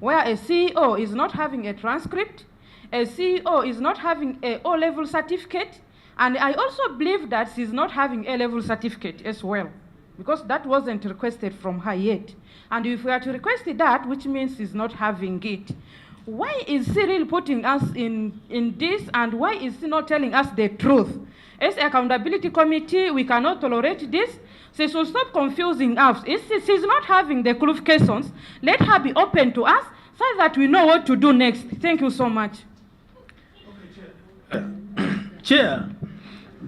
where a CEO is not having a transcript, a CEO is not having a O-level certificate, And I also believe that she's not having A-level certificate as well, because that wasn't requested from her yet. And if we are to request that, which means she's not having it, why is she really putting us in this, and why is she not telling us the truth? As accountability committee, we cannot tolerate this. She should stop confusing us. If she's not having the qualifications, let her be open to us so that we know what to do next. Thank you so much. Chair,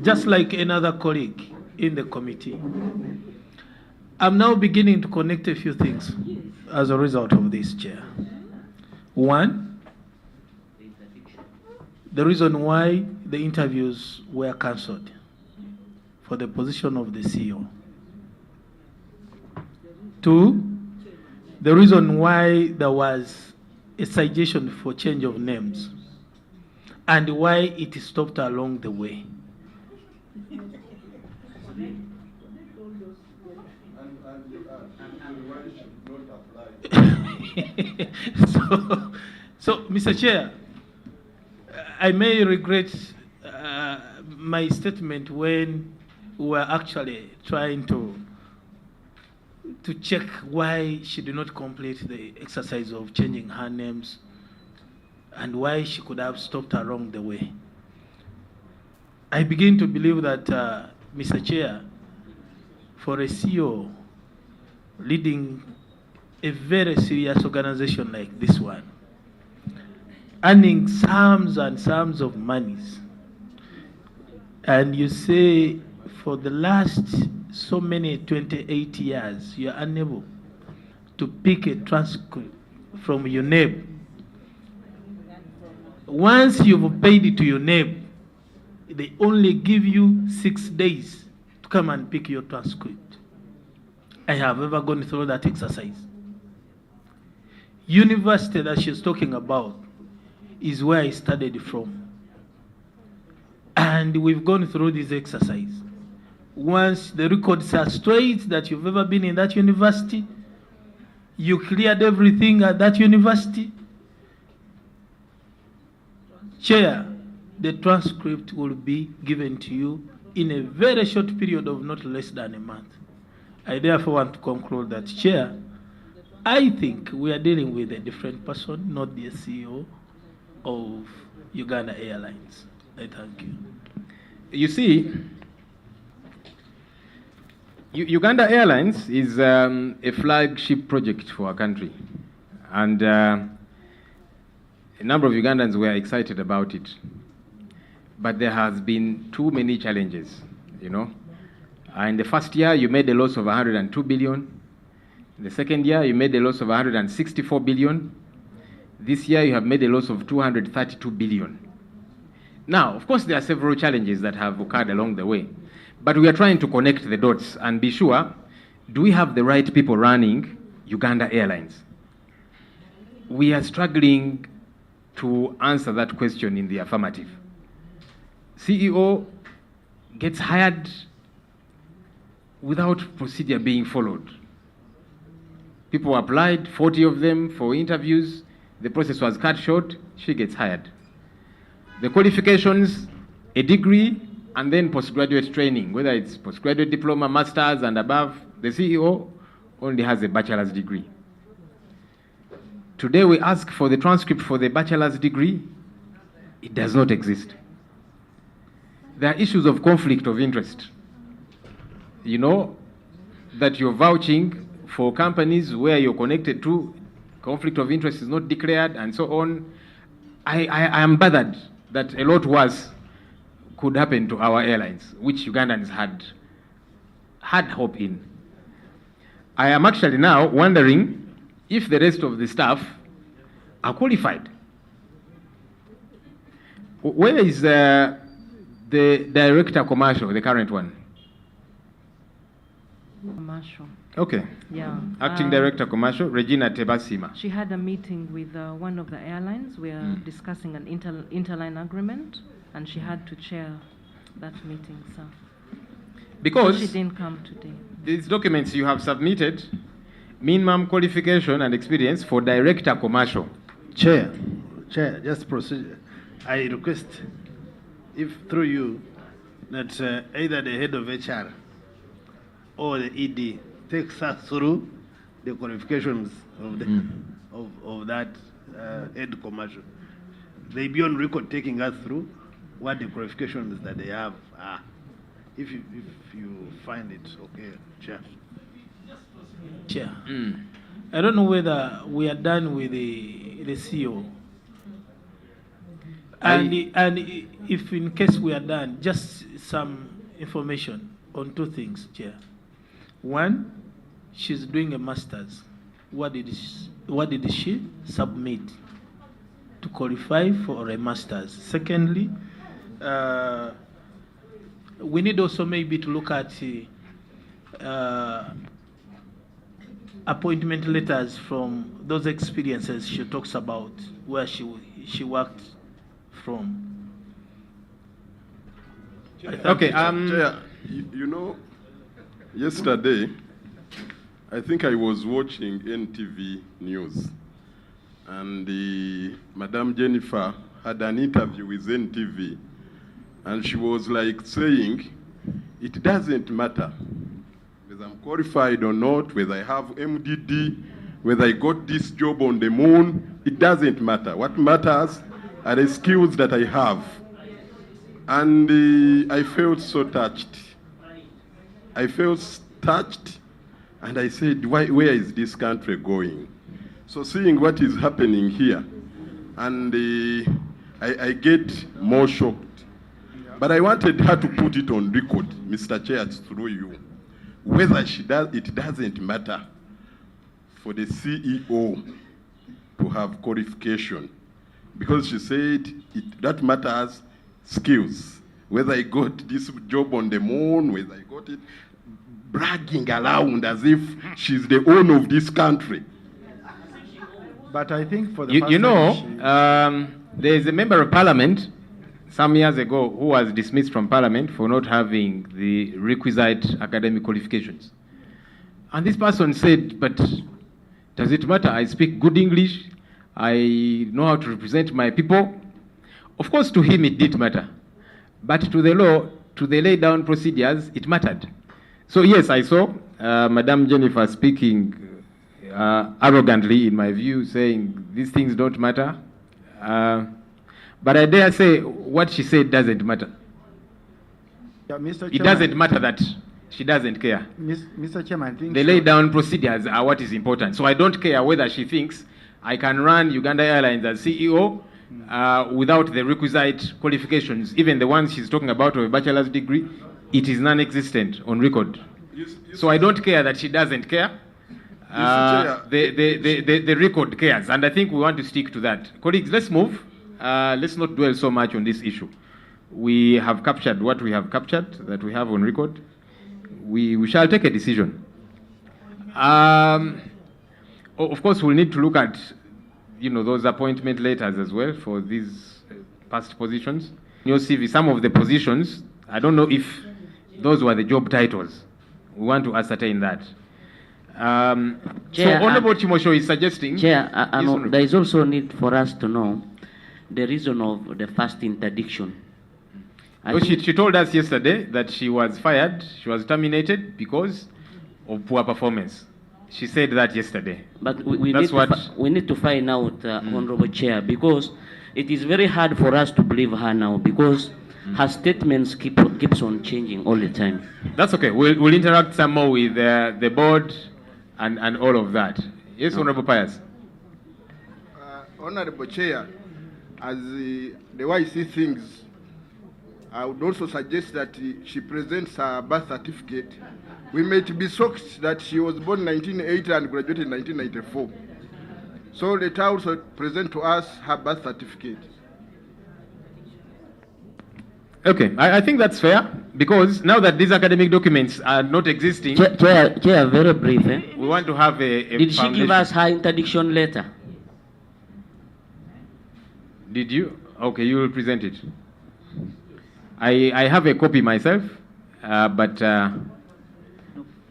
just like another colleague in the committee, I'm now beginning to connect a few things as a result of this, Chair. One, the reason why the interviews were cancelled for the position of the CEO. Two, the reason why there was a suggestion for change of names and why it stopped along the way. So, Mr. Chair, I may regret my statement when we were actually trying to check why she did not complete the exercise of changing her names and why she could have stopped along the way. I begin to believe that, Mr. Chair, for a CEO leading a very serious organization like this one, earning sums and sums of monies, and you say for the last so many 28 years you're unable to pick a transcript from your name. Once you've paid it to your name, they only give you 6 days to come and pick your transcript. I have ever gone through that exercise. University that she's talking about is where I studied from. And we've gone through this exercise. Once the records are straight that you've ever been in that university, you cleared everything at that university, Chair, the transcript will be given to you in a very short period of not less than a month. I therefore want to conclude that, Chair, I think we are dealing with a different person, not the CEO of Uganda Airlines. I thank you. You see, Uganda Airlines is a flagship project for our country. And a number of Ugandans were excited about it. But there has been too many challenges, you know. In the first year, you made a loss of 102 billion. In the second year, you made a loss of 164 billion. This year, you have made a loss of 232 billion. Now, of course, there are several challenges that have occurred along the way. But we are trying to connect the dots and be sure, do we have the right people running Uganda Airlines? We are struggling to answer that question in the affirmative. CEO gets hired without procedure being followed. People applied, 40 of them for interviews. The process was cut short. She gets hired. The qualifications, a degree, and then postgraduate training, whether it's postgraduate diploma, master's, and above. The CEO only has a bachelor's degree. Today we ask for the transcript for the bachelor's degree. It does not exist. There are issues of conflict of interest. You know that you're vouching for companies where you're connected to, conflict of interest is not declared, and so on. I am bothered that a lot worse could happen to our airlines, which Ugandans had hope in. I am actually now wondering if the rest of the staff are qualified. Where is the director commercial, the current one? Commercial. Okay. Yeah. Acting Director Commercial, Regina Tebasima. She had a meeting with one of the airlines. We are discussing an interline agreement, and she had to chair that meeting, sir. Because she didn't come today. These documents you have submitted, minimum qualification and experience for Director Commercial. Chair, just procedure. I request, if through you, that either the head of HR or the ED takes us through the qualifications of the of that head commercial. They be on record taking us through what the qualifications that they have are. If you find it okay, Chair. Chair. I don't know whether we are done with the CEO. And if in case we are done, just some information on two things, Chair. One, she's doing a master's. What did she submit to qualify for a master's? Secondly, we need also maybe to look at appointment letters from those experiences she talks about, where she worked from. Okay. Chair, you know, yesterday, I think I was watching NTV News, and Madam Jennifer had an interview with NTV, and she was like saying, it doesn't matter whether I'm qualified or not, whether I have MDD, whether I got this job on the moon, it doesn't matter. What matters are the skills that I have. And I felt so touched. I felt touched, and I said, where is this country going? So seeing what is happening here, and I get more shocked. But I wanted her to put it on record, Mr. Chair, through you, whether she does, it doesn't matter for the CEO to have qualification, because she said that matters skills. Whether I got this job on the moon, whether I got it, bragging around as if she's the owner of this country. But I think for the you know, there is a member of parliament some years ago who was dismissed from parliament for not having the requisite academic qualifications. And this person said, but does it matter? I speak good English. I know how to represent my people. Of course, to him it did matter. But to the law, to the laid down procedures, it mattered. So yes, I saw Madam Jennifer speaking arrogantly, in my view, saying these things don't matter. But I dare say what she said doesn't matter. Yeah, Mr. Chairman, it doesn't matter that she doesn't care. Mr. Chairman, I think the laid down procedures are what is important. So I don't care whether she thinks I can run Uganda Airlines as CEO without the requisite qualifications, even the ones she's talking about of a bachelor's degree. It is non-existent on record. So I don't care that she doesn't care. The record cares, and I think we want to stick to that. Colleagues, let's move. Let's not dwell so much on this issue. We have captured what we have captured, that we have on record. We shall take a decision. Of course, we'll need to look at, those appointment letters as well for these past positions. In your CV, some of the positions, I don't know if those were the job titles. We want to ascertain that. Chair, so Honorable Timosho is suggesting... Chair, there is also a need for us to know the reason of the first interdiction. She told us yesterday that she was fired, she was terminated because of poor performance. She said that yesterday. But we need to find out, Honorable Chair, because it is very hard for us to believe her now, because her statements keeps on changing all the time. That's okay. We'll interact some more with the board and all of that. Yes, Honorable Pius. Honorable Chair, as the way I see things, I would also suggest that she presents her birth certificate. We might be shocked that she was born in 1980 and graduated in 1994. So let her also present to us her birth certificate. Okay, I think that's fair, because now that these academic documents are not existing... Chair, very brief. We want to have a Did she give us her interdiction letter? Did you? Okay, you will present it. I have a copy myself, but...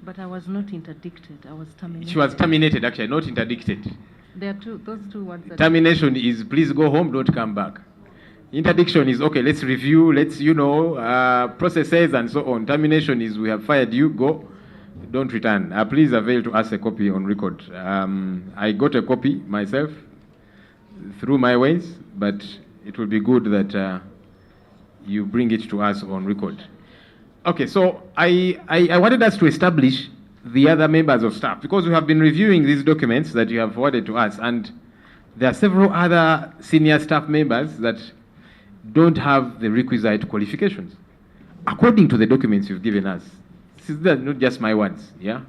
But I was not interdicted, I was terminated. She was terminated, actually, not interdicted. There are those two words that... Termination is please go home, don't come back. Interdiction is, okay, let's review, let's, processes and so on. Termination is, we have fired you, go, don't return. Please avail to us a copy on record. I got a copy myself through my ways, but it will be good that you bring it to us on record. Okay, so I wanted us to establish the other members of staff, because we have been reviewing these documents that you have forwarded to us, and there are several other senior staff members that don't have the requisite qualifications, according to the documents you've given us. This is not just my words, yeah?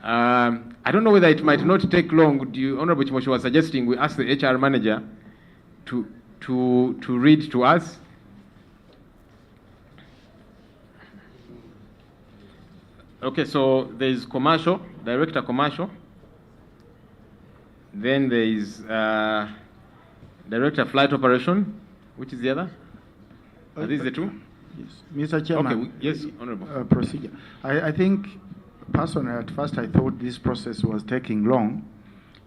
I don't know whether it might not take long. Honorable Chimoshi was suggesting we ask the HR manager to read to us. Okay, so there is commercial, director commercial. Then there is director flight operation. Which is the other? Are these the two? Yes. Mr. Chairman. Okay, yes, Honorable. Procedure. I think, personally, at first I thought this process was taking long,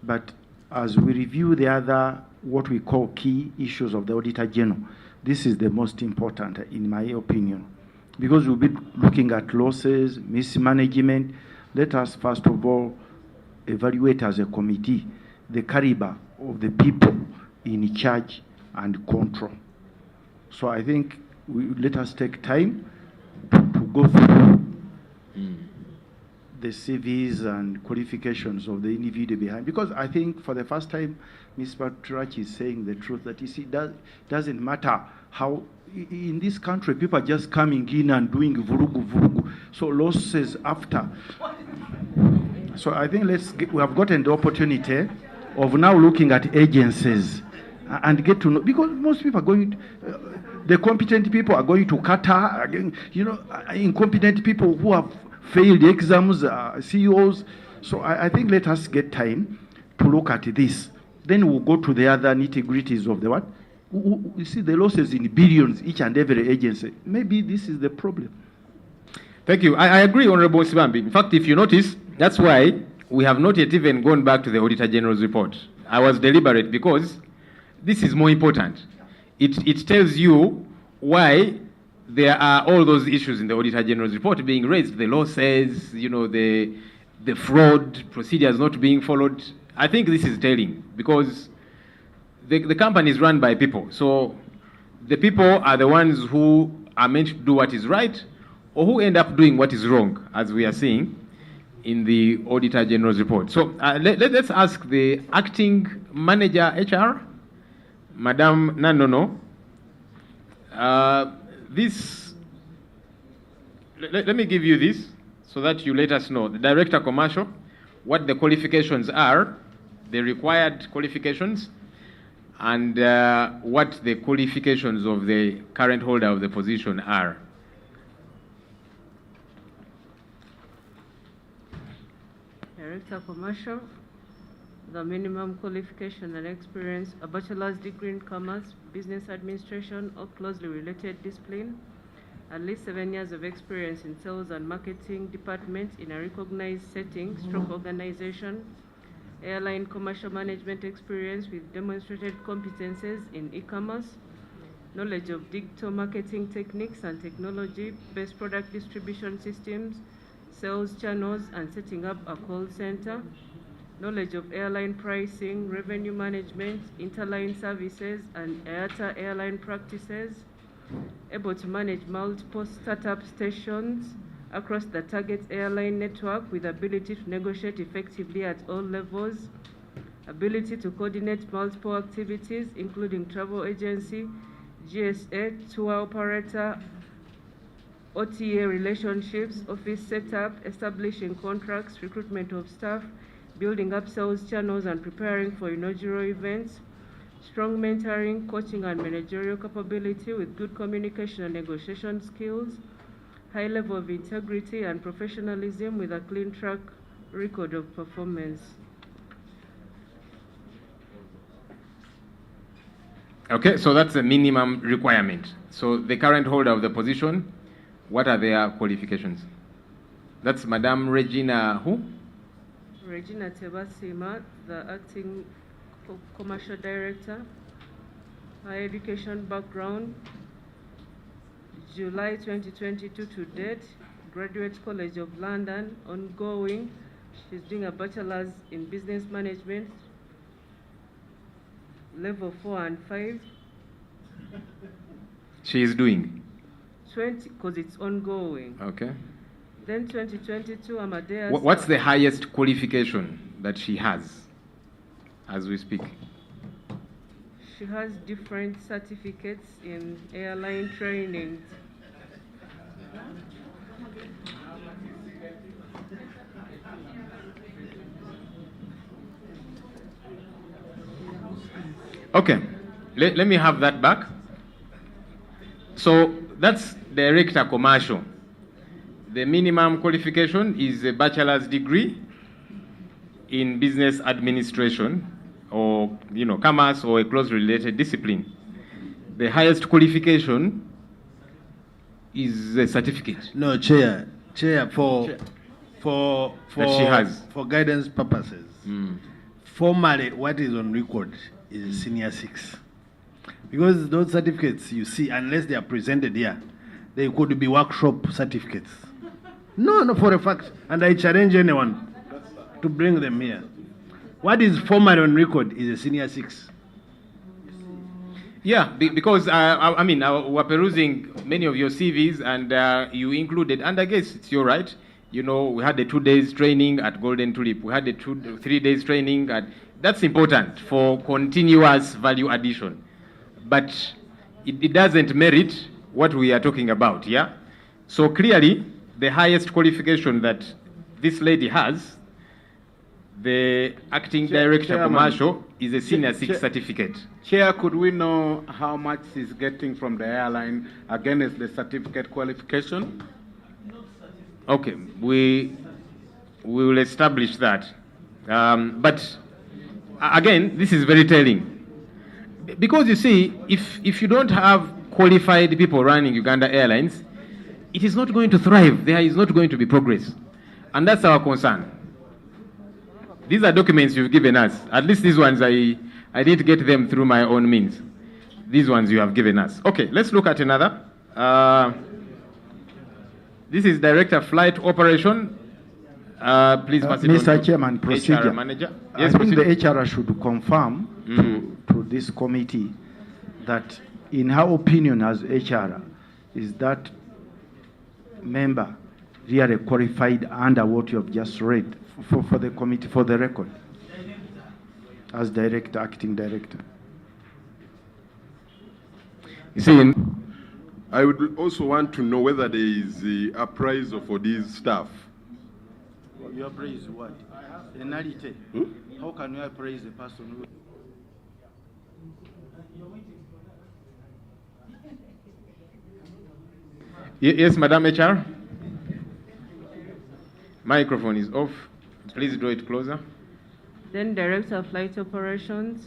but as we review the other, what we call key issues of the Auditor General, this is the most important, in my opinion, because we'll be looking at losses, mismanagement. Let us, first of all, evaluate as a committee the caliber of the people in charge and control. So I think let us take time to go through the CVs and qualifications of the individual behind. Because I think for the first time, Ms. Bamuturaki is saying the truth, that you see, doesn't matter how, in this country, people are just coming in and doing vurugu vurugu. So losses after. So I think we have gotten the opportunity of now looking at agencies and get to know, because most people are going, the competent people are going to Qatar, again, incompetent people who have failed exams, CEOs. So I think let us get time to look at this. Then we'll go to the other nitty-gritties of the what? You see the losses in billions, each and every agency. Maybe this is the problem. Thank you. I agree, Honorable Sibambi. In fact, if you notice, that's why we have not yet even gone back to the Auditor General's report. I was deliberate because this is more important. It tells you why there are all those issues in the Auditor General's report being raised. The losses, the fraud, procedures not being followed. I think this is telling, because the company is run by people. So the people are the ones who are meant to do what is right, or who end up doing what is wrong, as we are seeing in the Auditor General's report. So let's ask the acting manager HR, Madam Nanono. Let me give you this so that you let us know. The Director Commercial, what the qualifications are, the required qualifications, and what the qualifications of the current holder of the position are. Director Commercial, the minimum qualification and experience, a bachelor's degree in commerce, business administration, or closely related discipline, at least 7 years of experience in sales and marketing department in a recognized setting, stroke organization, airline commercial management experience with demonstrated competences in e-commerce, knowledge of digital marketing techniques and technology-based product distribution systems, sales channels, and setting up a call center, knowledge of airline pricing, revenue management, interline services, and IATA airline practices, able to manage multiple startup stations across the target airline network with ability to negotiate effectively at all levels, ability to coordinate multiple activities, including travel agency, GSA, tour operator, OTA relationships, office setup, establishing contracts, recruitment of staff, building up sales channels, and preparing for inaugural events, strong mentoring, coaching, and managerial capability with good communication and negotiation skills, high level of integrity and professionalism with a clean track record of performance. Okay, so that's a minimum requirement. So the current holder of the position, what are their qualifications? That's Madame Regina who? Regina Tebasima, the acting commercial director. Higher education background, July 2022 to date, Graduate College of London, ongoing. She's doing a bachelor's in business management, level 4 and 5. She is doing? 20, because it's ongoing. Okay. Then 2022, Amadeus. What's the highest qualification that she has as we speak? She has different certificates in airline training. Okay, let me have that back. So that's director commercial. The minimum qualification is a bachelor's degree in business administration or, commerce or a closely related discipline. The highest qualification is a certificate. No, Chair, Chair. for That she has. For guidance purposes, formally what is on record is senior 6. Because those certificates you see, unless they are presented here, they could be workshop certificates. No, for a fact. And I challenge anyone to bring them here. What is formally on record is a senior 6. Yeah, because, we're perusing many of your CVs and you included, and I guess it's your right, we had the 2 days training at Golden Tulip. We had the 3 days training that's important for continuous value addition. But it doesn't merit what we are talking about, yeah? So clearly, the highest qualification that this lady has, the acting director Chairman, commercial, is a senior 6 certificate. Chair, could we know how much she's getting from the airline against the certificate qualification? Okay, we will establish that. But again, this is very telling. Because you see, if you don't have qualified people running Uganda Airlines, it is not going to thrive. There is not going to be progress. And that's our concern. These are documents you've given us. At least these ones, I didn't get them through my own means. These ones you have given us. Okay, let's look at another. This is Director Flight Operation. Please pass it on Mr. to Chairman, procedure. HR Manager. Yes, I think the HR should confirm to this committee that, in her opinion as HR, is that member really qualified under what you have just read for the committee, for the record, as director, acting director. You see, I would also want to know whether there is a appraisal for these staff. You appraise what? Penalty. How can you appraise the person who... Yes, Madam HR. Microphone is off. Please draw it closer. Then Director of Flight Operations,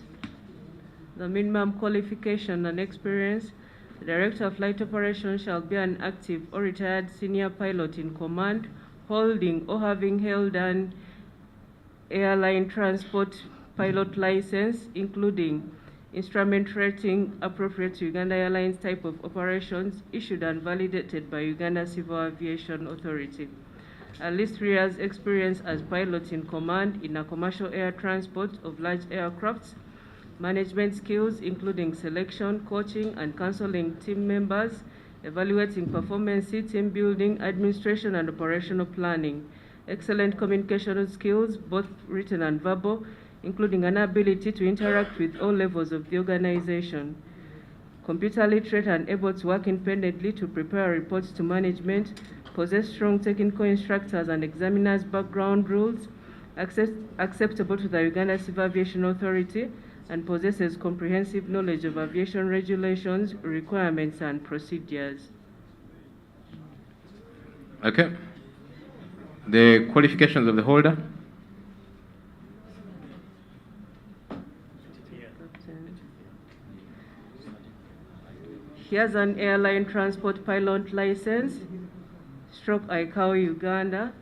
the minimum qualification and experience. The Director of Flight Operations shall be an active or retired senior pilot in command, holding or having held an airline transport pilot license, including instrument rating appropriate to Uganda Airlines type of operations, issued and validated by Uganda Civil Aviation Authority. At least 3 years experience as pilot in command in a commercial air transport of large aircrafts, management skills including selection, coaching, and counseling team members, evaluating performance, team building, administration, and operational planning, excellent communication skills, both written and verbal, including an ability to interact with all levels of the organization, computer literate and able to work independently to prepare reports to management, possess strong technical instructors and examiners background rules, acceptable to the Uganda Civil Aviation Authority, and possesses comprehensive knowledge of aviation regulations, requirements, and procedures. Okay. The qualifications of the holder. He has an airline transport pilot license, stroke ICAO Uganda.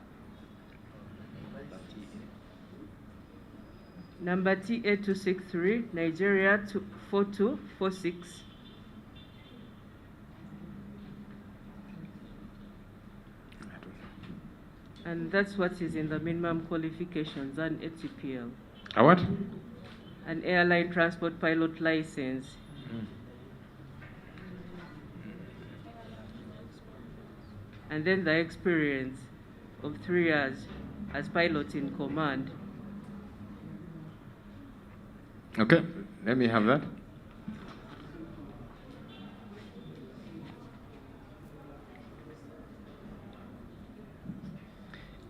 Number TA263, Nigeria 4246. And that's what is in the minimum qualifications, an ATPL. A what? An airline transport pilot license. And then the experience of 3 years as pilot in command. Okay, let me have that.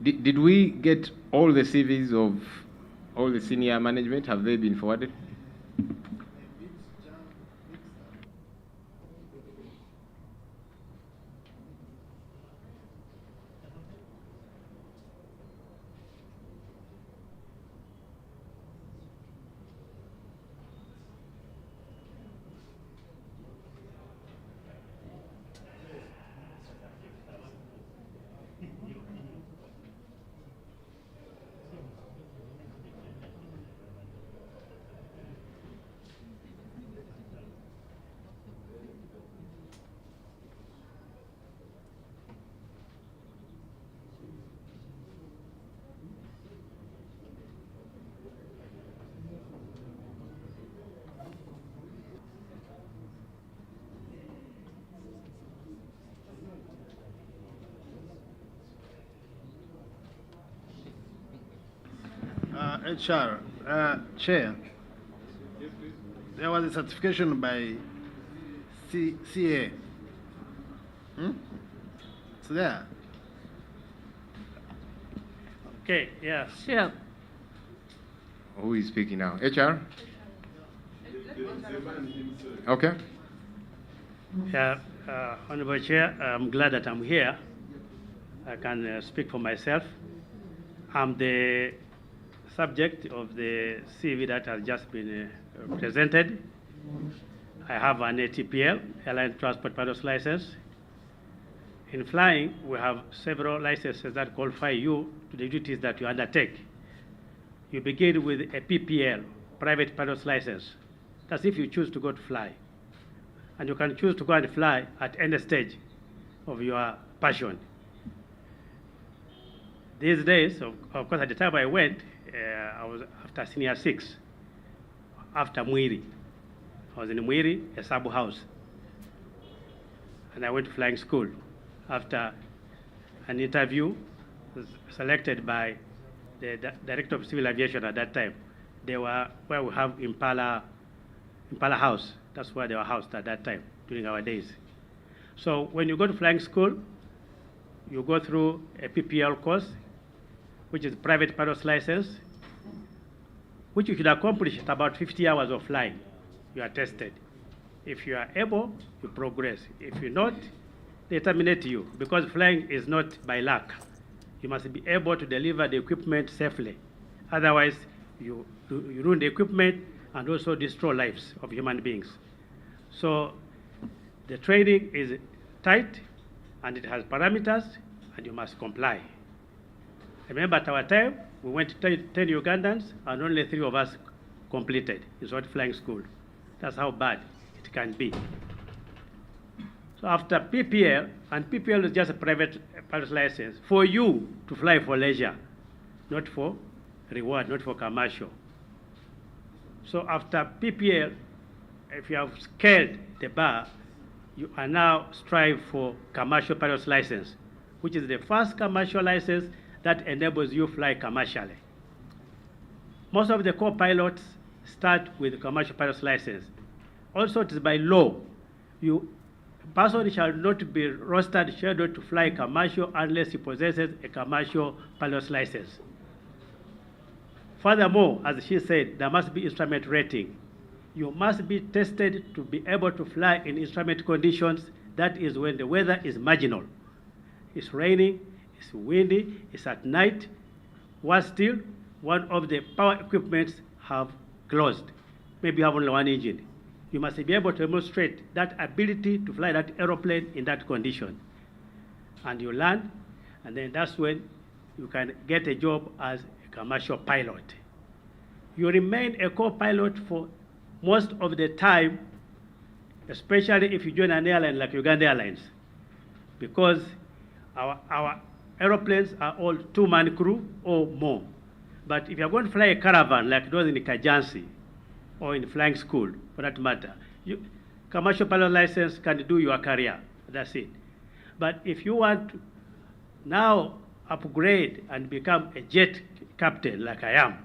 Did we get all the CVs of all the senior management? Have they been forwarded? HR, Chair, there was a certification by CA. It's there. Okay, yes. Sure. Who is speaking now? HR? Okay. Yeah, Honorable Chair, I'm glad that I'm here. I can speak for myself. I'm the subject of the CV that has just been presented. I have an ATPL, Airline Transport Pilot's License. In flying, we have several licenses that qualify you to the duties that you undertake. You begin with a PPL, Private Pilot's License. That's if you choose to go to fly. And you can choose to go and fly at any stage of your passion. These days, of course, at the time I went, I was after senior 6, after Mwiri. I was in Mwiri, a sub house. And I went to flying school. After an interview, was selected by the Director of Civil Aviation at that time. They were where we have Impala House. That's where they were housed at that time, during our days. So when you go to flying school, you go through a PPL course, which is private pilot's license, which you should accomplish at about 50 hours of flying. You are tested. If you are able, you progress. If you're not, they terminate you, because flying is not by luck. You must be able to deliver the equipment safely. Otherwise, you ruin the equipment and also destroy lives of human beings. So the training is tight and it has parameters and you must comply. Remember at our time, we went to 10 Ugandans and only 3 of us completed. It's not flying school. That's how bad it can be. So after PPL, and PPL is just a private pilot's license, for you to fly for leisure, not for reward, not for commercial. So after PPL, if you have scaled the bar, you are now strive for commercial pilot's license, which is the first commercial license that enables you fly commercially. Most of the co-pilots start with commercial pilot's license. Also, it is by law, person shall not be rostered scheduled to fly commercial unless he possesses a commercial pilot's license. Furthermore, as she said, there must be instrument rating. You must be tested to be able to fly in instrument conditions. That is when the weather is marginal. It's raining, it's windy, it's at night. Worse still, one of the power equipments have closed. Maybe you have only one engine. You must be able to demonstrate that ability to fly that aeroplane in that condition. And you land, and then that's when you can get a job as a commercial pilot. you remain a co-pilot for most of the time, especially if you join an airline like Uganda Airlines, because our aeroplanes are all two-man crew or more. But if you're going to fly a caravan like those in Kajansi or in flying school, for that matter, commercial pilot license can do your career. That's it. But if you want to now upgrade and become a jet captain like I am,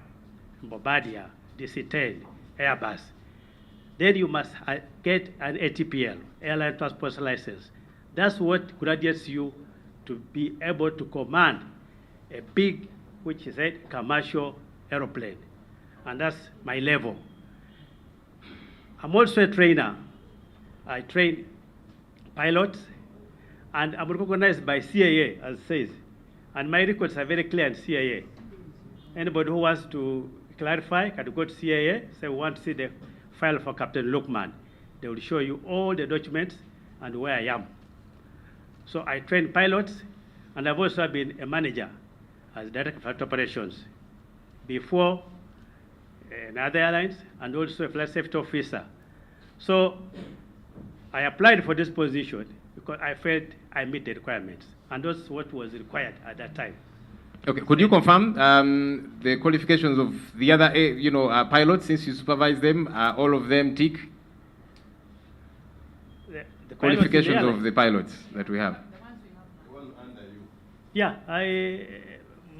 Bombardier, DC-10, Airbus, then you must get an ATPL, Airline Transport License. That's what graduates you to be able to command a big, which is a commercial aeroplane. And that's my level. I'm also a trainer. I train pilots, and I'm recognized by CAA, as it says. And my records are very clear in CAA. Anybody who wants to clarify can go to CAA, say we want to see the file for Captain Lukman. They will show you all the documents and where I am. So I train pilots, and I've also been a manager as director of flight operations before in other airlines, and also a flight safety officer. So I applied for this position because I felt I meet the requirements, and that's what was required at that time. Okay, could you confirm the qualifications of the other, pilots, since you supervise them? Are all of them tick? The qualifications of the pilots that we have. Yeah,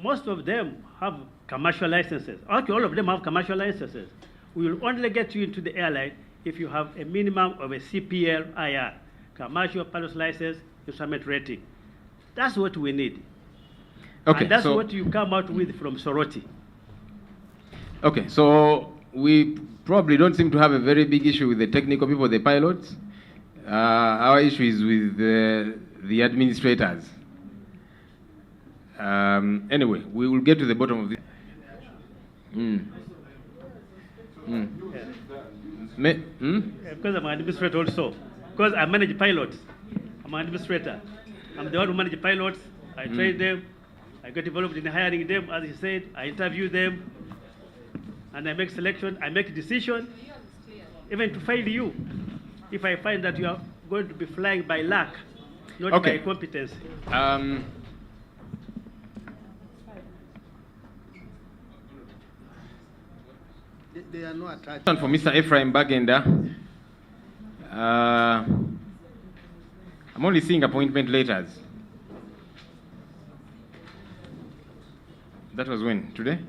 most of them have commercial licenses. Actually, all of them have commercial licenses. We will only get you into the airline if you have a minimum of a CPL IR, commercial pilot's license, instrument rating. That's what we need. Okay, and that's so what you come out with from Soroti. Okay, so we probably don't seem to have a very big issue with the technical people, the pilots. Our issue is with the administrators. Anyway, we will get to the bottom of this. Because I'm an administrator also. Because I manage pilots. I'm an administrator. I'm the one who manages pilots. I train them. I get involved in hiring them, as he said. I interview them. And I make selection. I make decision. Even to find you. If I find that you are going to be flying by luck, not by competence. They are not attached. For Mr. Ephraim Bagenda. I'm only seeing appointment letters. That was when? Today?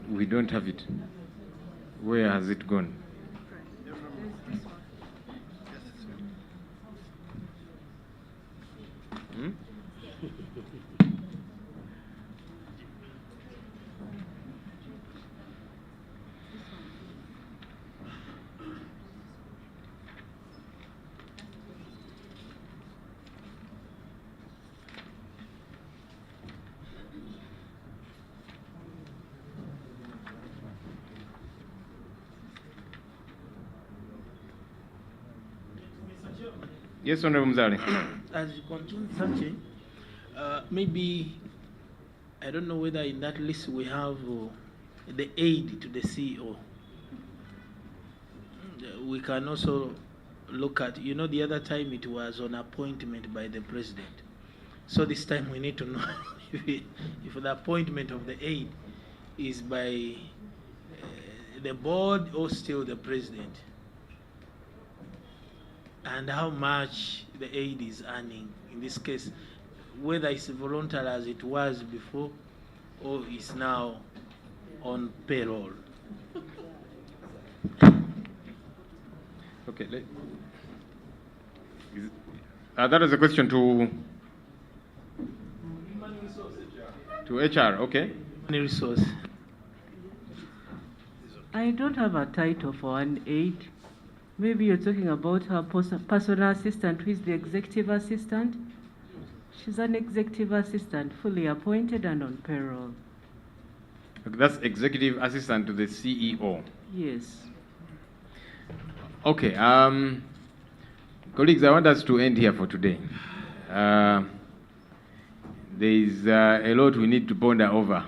We don't have it. Where has it gone? Yes, Honorable Mzali. As you continue searching, maybe, I don't know whether in that list we have the aid to the CEO. We can also look at, the other time it was on appointment by the president. So this time we need to know if the appointment of the aid is by the board or still the president. And how much the aid is earning in this case, whether it's voluntary as it was before or is now on payroll. Okay, that is a question to HR, okay? Resource. I don't have a title for an aide. Maybe you're talking about her personal assistant, who is the executive assistant. She's an executive assistant, fully appointed and on payroll. Okay, that's executive assistant to the CEO. Yes. Okay, colleagues, I want us to end here for today. There is a lot we need to ponder over.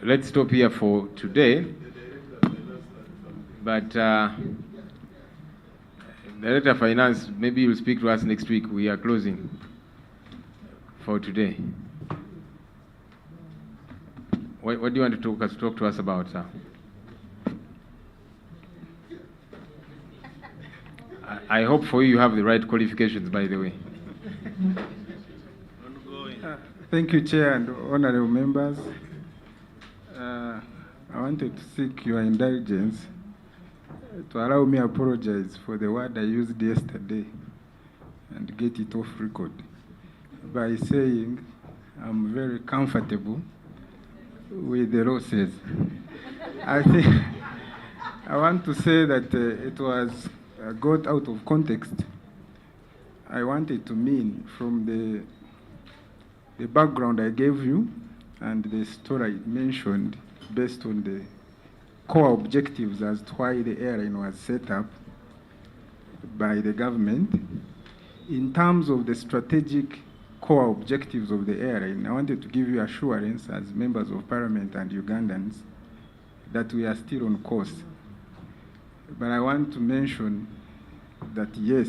Let's stop here for today. But Director of Finance, maybe you'll speak to us next week. We are closing for today. What do you want to talk to us about, sir? I hope for you have the right qualifications, by the way. Thank you, Chair and honorable members. I wanted to seek your indulgence to allow me apologize for the word I used yesterday and get it off record by saying I'm very comfortable with the losses. I think I want to say that it was got out of context. I wanted to mean from the background I gave you and the story I mentioned based on the core objectives as to why the airline was set up by the government. In terms of the strategic core objectives of the airline, I wanted to give you assurance as members of parliament and Ugandans that we are still on course. But I want to mention that yes,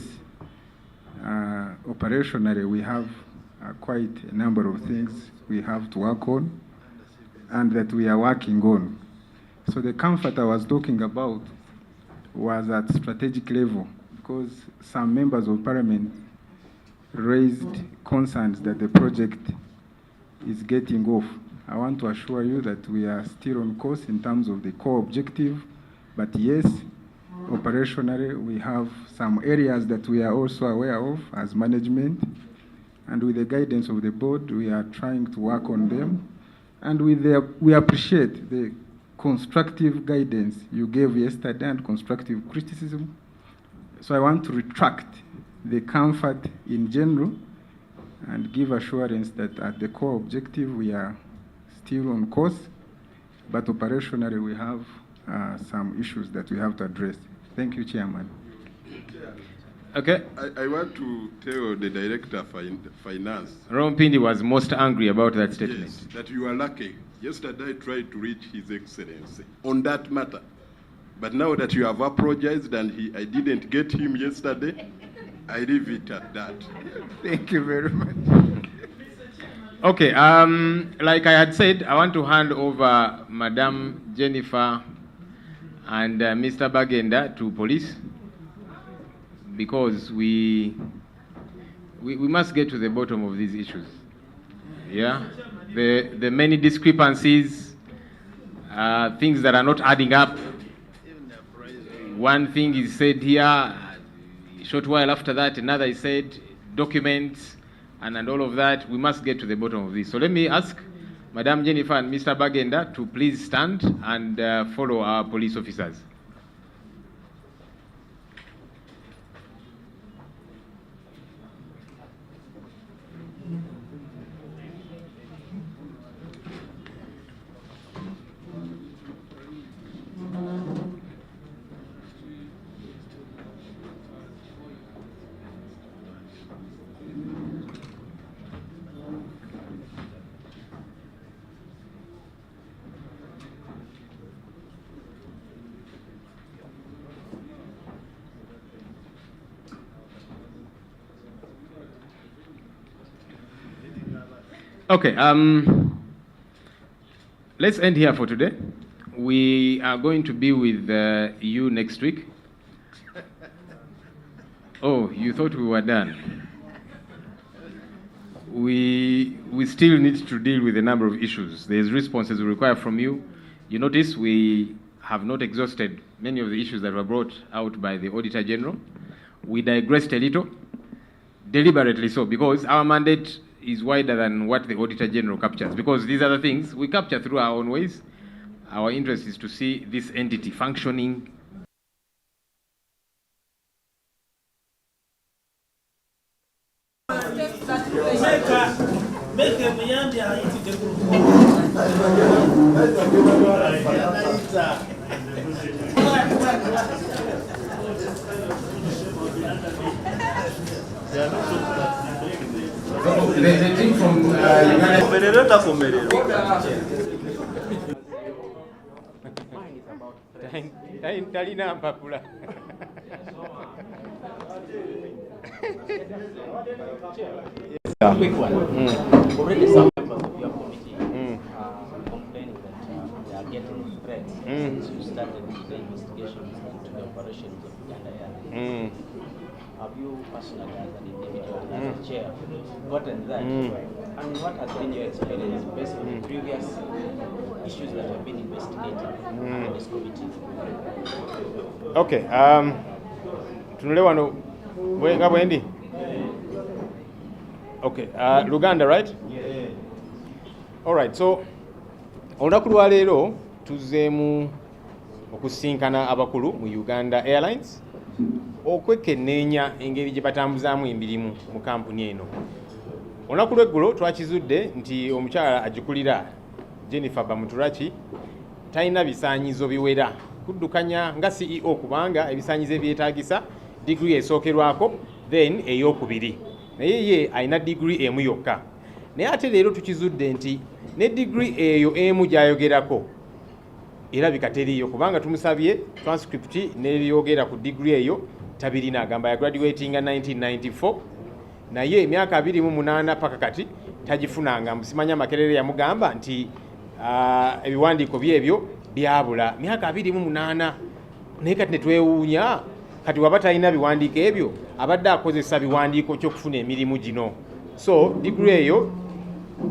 operationally we have quite a number of things we have to work on and that we are working on. So the comfort I was talking about was at strategic level because some members of parliament raised concerns that the project is getting off. I want to assure you that we are still on course in terms of the core objective, but yes, operationally we have some areas that we are also aware of as management, and with the guidance of the board we are trying to work on them, and we appreciate the constructive guidance you gave yesterday and constructive criticism. So I want to retract the comfort in general and give assurance that at the core objective we are still on course, but operationally we have some issues that we have to address. Thank you, Chairman. Okay. I want to tell the Director of Finance. Rompindi was most angry about that statement. Yes, that you are lucky. Yesterday I tried to reach His Excellency on that matter. But now that you have apologized and I didn't get him yesterday, I leave it at that. Thank you very much. Okay, like I had said, I want to hand over Madam Jennifer and Mr. Bagenda to police because we must get to the bottom of these issues. Yeah, the many discrepancies, things that are not adding up. One thing is said here, a short while after that, another is said, documents, and all of that. We must get to the bottom of this. So let me ask Madam Jennifer and Mr. Bagenda to please stand and follow our police officers. Okay, let's end here for today. We are going to be with you next week. Oh, you thought we were done. We still need to deal with a number of issues. There's responses we require from you. You notice we have not exhausted many of the issues that were brought out by the Auditor General. We digressed a little, deliberately so, because our mandate is wider than what the Auditor General captures, because these are the things we capture through our own ways. Our interest is to see this entity functioning. Yeah, The team from talina mpapula. Quick one. Already some members of your committee are complaining that they are getting threats since you started the investigations into the operations of Uganda Airlines. Have you personally, as an individual, as a chair, gotten that? And what has been your experience based on the previous issues that have been investigated in this committee? Okay. Tunule wano nga bwendi. Okay. Uganda, right? Yeah. All right. So olunaku lwa leero tuzzeemu okusinkana abakulu mu Uganda Airlines okwekenneenya engeri gye batambuzaamu emirimu mu kampuni eno. Olunaku lw'eggulo twakizudde nti omukyala agikulira Jennifer Bamuturaki talina bisaanyizo biwera kuddukanya nga CEO kubanga ebisaanyizo ebyetaagisa digiri esookerwako then ey'okubiri. Naye ye alina digiri emu yokka. Naye ate leero tukizudde nti ne digiri eyo emu gy'ayogerako erabika teriiyo kubanga tumusabye transcript n'ebyogera ku digiri eyo tabirina. Agamba ya graduatinga 1994 naye emyaka 28 paka kati tagifunanga. Musimanya Makerere yamugamba nti ebiwandiiko byebyo byabula myaka 28. Naye kati ne twewuunya kati waba talina biwandiiko ebyo abadde akozesa biwandiiko ky'okufuna emirimu gino. So digiri eyo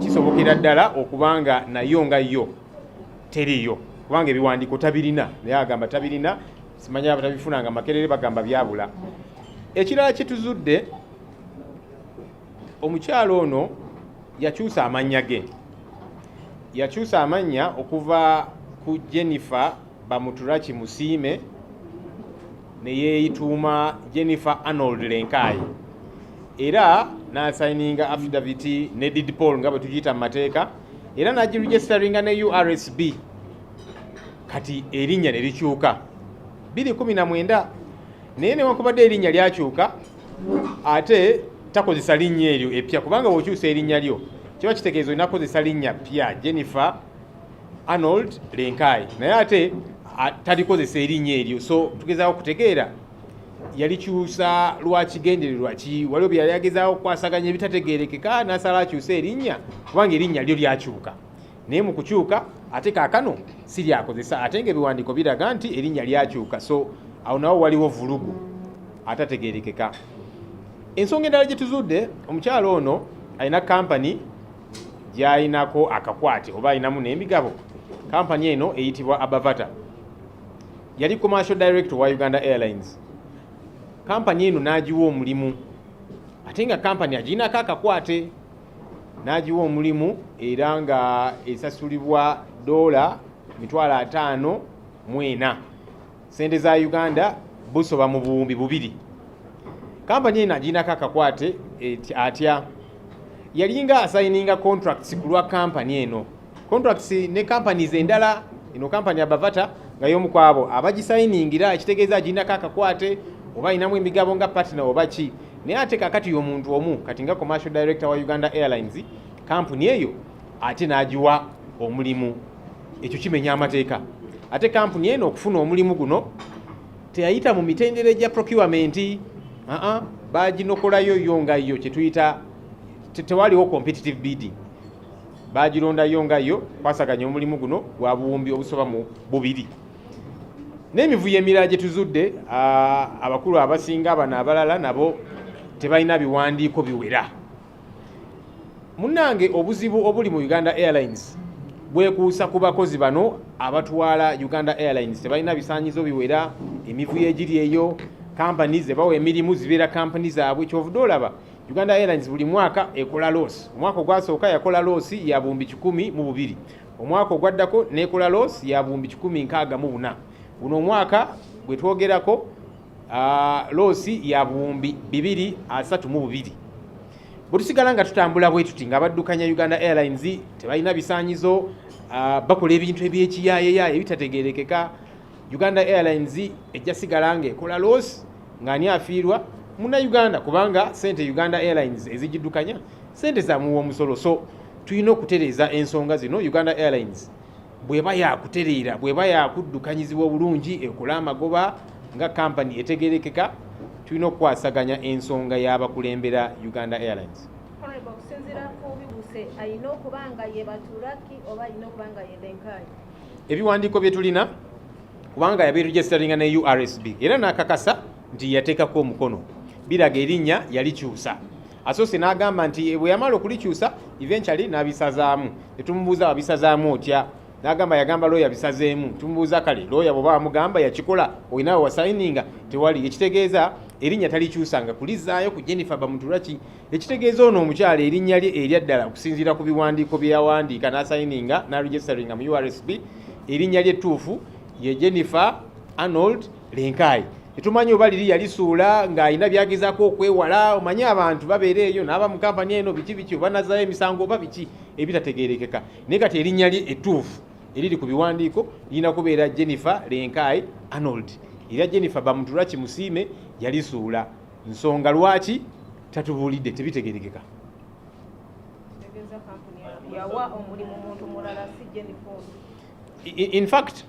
kisobokera ddala okubanga nayo nga yo teriiyo kubanga ebiwandiiko tabirina. Naye agamba tabirina, simanya abatabifunanga. Makerere bagamba byabula. Ekirala kituzudde omukyalo ono yakyusa amannya ge. Yakyusa amannya okuva ku Jennifer Bamuturaki Musiime ne yeeyituuma Jennifer Arnold Lenkai. Era n'asayininga affidavit ne deed poll nga bwe tugiyita mu mateeka. Era n'agiregisteringa ne URSB. Kati erinnya ne likyuka 2019. Naye newankubadde erinnya lyakyuka ate takozesa linnya eryo epya kubanga bw'okyusa erinnya lyo kiba kitegeeza olina kukozesa linnya pya Jennifer Arnold Lenkai. Naye ate talikozesa erinnya eryo. So tugezaako kutegeera yalikyusa lwakigendererwa ki, waliwo bye yali agezaawo okukwasaganya ebitategeerekeka n'asala akyusa erinnya kubanga erinnya lyo lyakyuka. Naye mu kukyuka ate kaakano si lyakozesa ate ng'ebiwandiiko biraga nti erinnya lyakyuka. So awo nawo waliwo vulugu atategeerekeka. Ensonga endala gye tuzudde, omukyalo ono alina kampani gy'alinako akakwate oba alinamu n'emigabo. Kampani eno eyitibwa Abavata. Yali commercial director wa Uganda Airlines. Kampani eno n'agiwa omulimu ate nga kampani agirinako akakwate. N'agiwa omulimu era nga esasulibwa $54,000 sente za Uganda busoba mu buwumbi 2. Kampani eno agirinako akakwate atya yalinga asayininga contracts ku lwa kampani eno. Contracts ne companies endala eno kampani ya Bavata nga y'omu kwabo abagisayiningira ekitegeeza agirinako akakwate oba alinamu emigabo nga partner oba ki. Naye ate kakati y'omuntu omu kati nga commercial director wa Uganda Airlines kampuni eyo ate n'agiwa omulimu. Ekyo kimenya amateeka. Ate kampuni eno okufuna omulimu guno teyayita mu mitendera gya procurement. Baginokolayo yo nga yo kye tuyita tewaliwo competitive bidding. Bagirondayo nga yo kwasaganya omulimu guno gwa buwumbi obusoba mu 2. N'emivuyo emirala gye tuzudde abakulu abasinga bano abalala nabo tebalina biwandiiko biwera. Munnange obuzibu obuli mu Uganda Airlines bwekuusa ku bakozi bano abatwala Uganda Airlines. Tebalina bisaanyizo biwera, emivuyo egiri eyo, companies zebawa emirimu zibeera companies zaabwe. Kyovudde olaba Uganda Airlines buli mwaka ekola loss. Omwaka ogwasooka yakola loss ya buwumbi 102. Omwaka ogwaddako n'ekola loss ya buwumbi 164. Buno omwaka gwe twogerako loss ya buwumbi 232. Bwe tusigala nga tutambula bwe tuti nga baddukanya Uganda Airlines tebalina bisaanyizo, bakola ebintu eby'ekiyaayeya ebitategeerekeka. Uganda Airlines ejja sigala nga ekola loss ng'ani afiirwa Uganda kubanga sente Uganda Airlines ezigiddukanya sente za muwa omusolo. So tulina okutereeza ensonga zino. Uganda Airlines bweba yakutereera, bweba yakuddukanyizibwa obulungi ekola amagoba nga kampani etegerekeka, tulina okukwasaganya ensonga y'abakulembera Uganda Airlines. Honorable, okusinziira ku bibuuse ayina okuba nga ye baturaki oba ayina okuba nga ye Lenkai? Ebiwandiiko bye tulina kubanga yabiregisteringa ne URSB era n'akakasa nti yateekako omukono, biraga erinnya yalikyusa. Asoose n'agamba nti bwe yamala okulikyusa eventually n'abisazaamu. Ne tumubuuza wabisazaamu otya? N'agamba yagamba looya bisazeemu. Tumubuuza kale looya bw'oba wamugamba yakikola olinawe wasayininga? Tewali. Ekitegeeza erinnya talikyusanga kulizaayo ku Jennifer Bamuturaki. Ekitegeeza ono omukyala erinnya lye eryaddala okusinziira ku biwandiiko bye yawandiika n'asayininga n'aregisteringa mu URSB, erinnya lye ettuufu ye Jennifer Arnold Lenkai. Tetumanyi oba liri yalisuula ng'alina byagezaako okwewala. Omanyi abantu babeera eyo n'aba mu kampani eno biki oba nazaayo emisango oba biki ebitategeerekeka. Naye kati erinnya lye ettuufu eriri ku biwandiiko lirina kubeera Jennifer Lenkai Arnold. Era Jennifer Bamuturaki Musiime yalisuula. Nsonga lwaki tatubuulidde tebitegeerekeka. In fact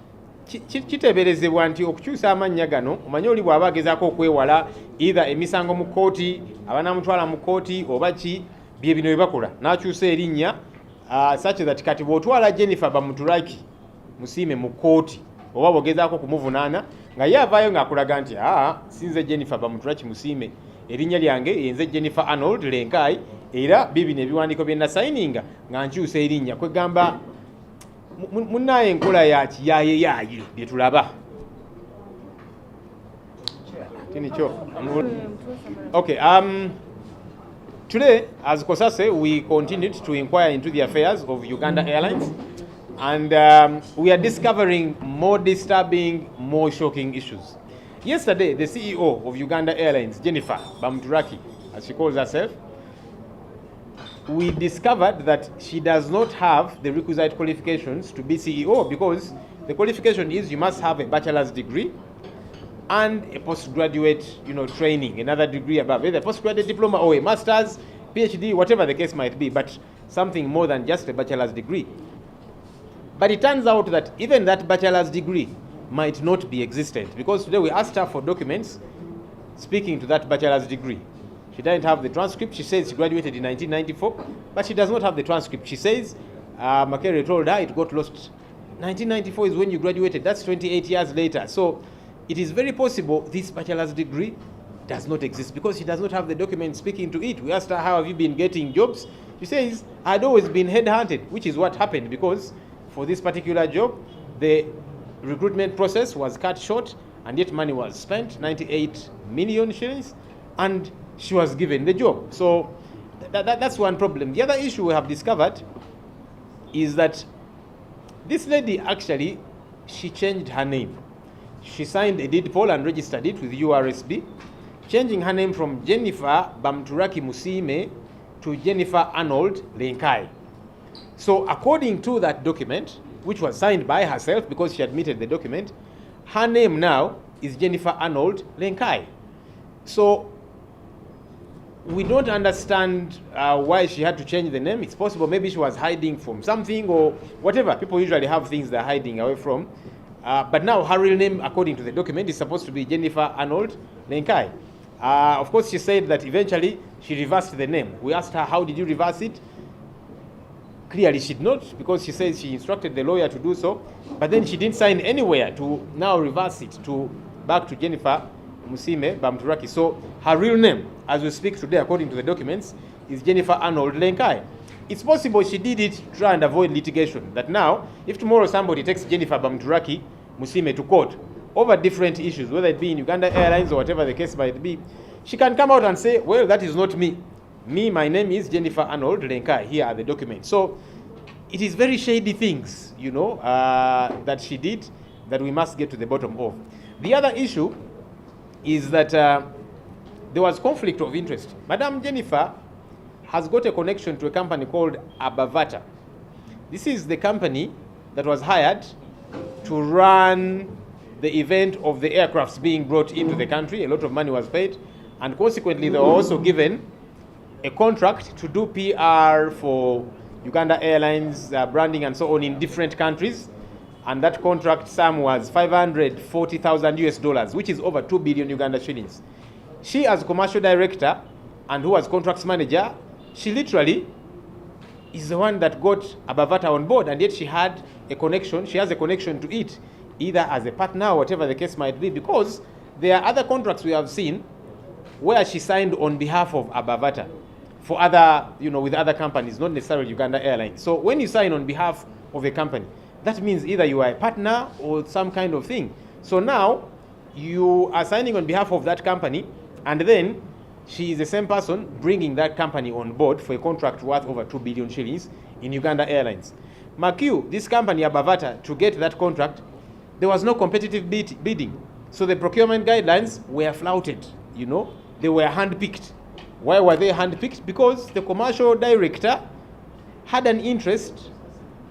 kiteeberezebwa nti okukyusa amannya gano, omanyi oli bw'aba agezaako okwewala either emisango mu kkooti, abanamutwala mu kkooti oba ki, bye bino bye bakola n'akyusa erinnya such that kati bw'otwala Jennifer Bamuturaki Musiime mu kkooti oba bw'ogezaako kumuvunaana nga ye avaayo ng'akulaga nti sinze Jennifer Bamuturaki Musiime, erinnya lyange yenze Jennifer Arnold Lenkai, era bibino ebiwandiiko bye nasayininga nga nkyusa erinnya, kwegamba munnaye enkola ya kiyaye bye tulaba. Okay, today as cosase we continued to inquire into the affairs of Uganda Airlines, and we are discovering more disturbing, more shocking issues. Yesterday, the CEO of Uganda Airlines, Jennifer Bamuturaki, as she calls herself, we discovered that she does not have the requisite qualifications to be CEO, because the qualification is you must have a bachelor's degree and a postgraduate, training, another degree above, either a postgraduate diploma or a master's, PhD, whatever the case might be, but something more than just a bachelor's degree. But it turns out that even that bachelor's degree might not be existent, because today we asked her for documents speaking to that bachelor's degree. She doesn't have the transcript. She says she graduated in 1994, but she does not have the transcript. She says Makere told her it got lost. 1994 is when you graduated. That's 28 years later. So it is very possible this bachelor's degree does not exist, because she does not have the document speaking to it. We asked her, how have you been getting jobs? She says, I'd always been headhunted, which is what happened, because for this particular job, the recruitment process was cut short, and yet money was spent, 98 million shillings, and she was given the job. So that's one problem. The other issue we have discovered is that this lady actually, she changed her name. She signed a deed poll and registered it with URSB, changing her name from Jennifer Bamuturaki Musiime to Jennifer Arnold Lenkai. So according to that document, which was signed by herself because she admitted the document, her name now is Jennifer Arnold Lenkai. So we don't understand why she had to change the name. It's possible maybe she was hiding from something or whatever. People usually have things they're hiding away from. But now her real name, according to the document, is supposed to be Jennifer Arnold Lenkai. Of course, she said that eventually she reversed the name. We asked her, how did you reverse it? Clearly she did not, because she says she instructed the lawyer to do so. But then she didn't sign anywhere to now reverse it back to Jennifer Musiime Bamuturaki. So her real name, as we speak today, according to the documents, is Jennifer Arnold Lenkai. It's possible she did it to try and avoid litigation. That now, if tomorrow somebody takes Jennifer Bamuturaki Musiime to court over different issues, whether it be in Uganda Airlines or whatever the case might be, she can come out and say, well, that is not me. My name is Jennifer Arnold Lenkai. Here are the documents. So it is very shady things, that she did that we must get to the bottom of. The other issue is that there was conflict of interest. Madam Jennifer has got a connection to a company called Abavata. This is the company that was hired to run the event of the aircrafts being brought into the country. A lot of money was paid. and consequently they were also given a contract to do PR for Uganda Airlines, branding and so on in different countries. And that contract sum was 540,000 US dollars, which is over 2 billion Uganda shillings. She, as commercial director and who was contracts manager, she literally is the one that got Abavata on board, and yet she had a connection, she has a connection to it, either as a partner or whatever the case might be, because there are other contracts we have seen where she signed on behalf of Abavata for other, with other companies, not necessarily Uganda Airlines. So when you sign on behalf of a company, that means either you are a partner or some kind of thing. So now you are signing on behalf of that company, and then she is the same person bringing that company on board for a contract worth over 2 billion shillings in Uganda Airlines. Mark this company, Abavata, to get that contract, there was no competitive bidding. So the procurement guidelines were flouted, they were handpicked. Why were they handpicked? Because the commercial director had an interest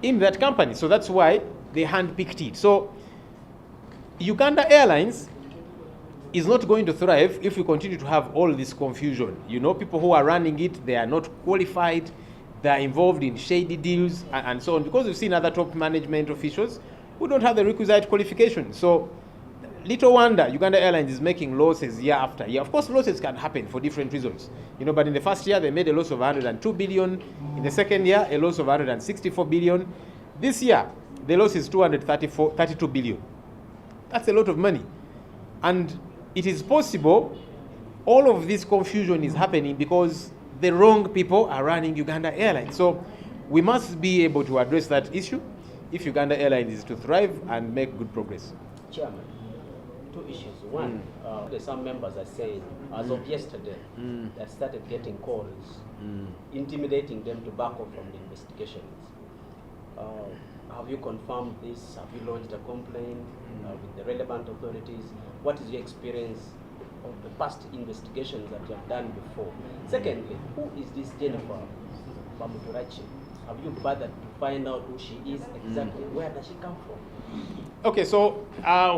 in that company. So that's why they handpicked it. So Uganda Airlines is not going to thrive if we continue to have all this confusion. People who are running it, they are not qualified, they are involved in shady deals and so on, because we've seen other top management officials who don't have the requisite qualifications. So little wonder Uganda Airlines is making losses year after year. Of course, losses can happen for different reasons. But in the first year, they made a loss of 102 billion. In the second year, a loss of 164 billion. This year, the loss is 32 billion. That's a lot of money. And it is possible all of this confusion is happening because the wrong people are running Uganda Airlines. So we must be able to address that issue if Uganda Airlines is to thrive and make good progress. Chairman, two issues. One, some members are saying, as of yesterday, they started getting calls, intimidating them to back off from the investigations. Have you confirmed this? Have you lodged a complaint with the relevant authorities? What is your experience of the past investigations that you have done before? Secondly, who is this Jennifer Bamuturaki? Have you bothered to find out who she is exactly? Where does she come from? Okay, so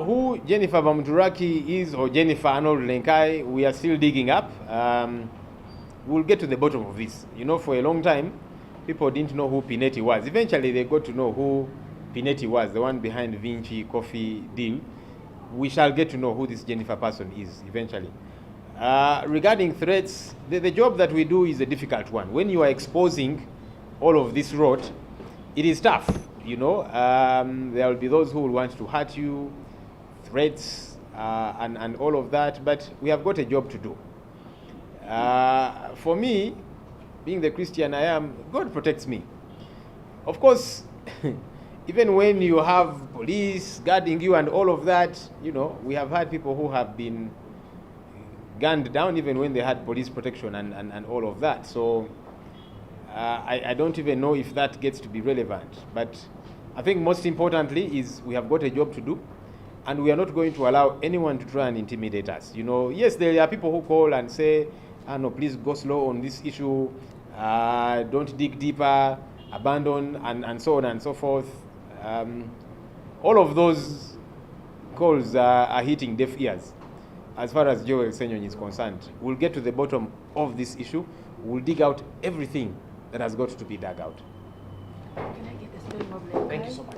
who Jennifer Bamuturaki is, or Jennifer Arnold Lenkai, we are still digging up. We'll get to the bottom of this. For a long time, people didn't know who Pinetti was. Eventually, they got to know who Pinetti was, the one behind Vinci Coffee deal. We shall get to know who this Jennifer person is eventually. Regarding threats, the job that we do is a difficult one. When you are exposing all of this rot, it is tough. There will be those who will want to hurt you, threats, and all of that, but we have got a job to do. For me, being the Christian I am, God protects me. Of course, even when you have police guarding you and all of that, we have had people who have been gunned down even when they had police protection and all of that. So I don't even know if that gets to be relevant. But I think most importantly is we have got a job to do, and we are not going to allow anyone to try and intimidate us. Yes, there are people who call and say, no, please go slow on this issue, don't dig deeper, abandon, and so on and so forth. All of those calls are hitting deaf ears as far as Joel Senyinyi is concerned. We'll get to the bottom of this issue. We'll dig out everything that has got to be dug out. Can I get the spelling of Lenkai? Thank you so much.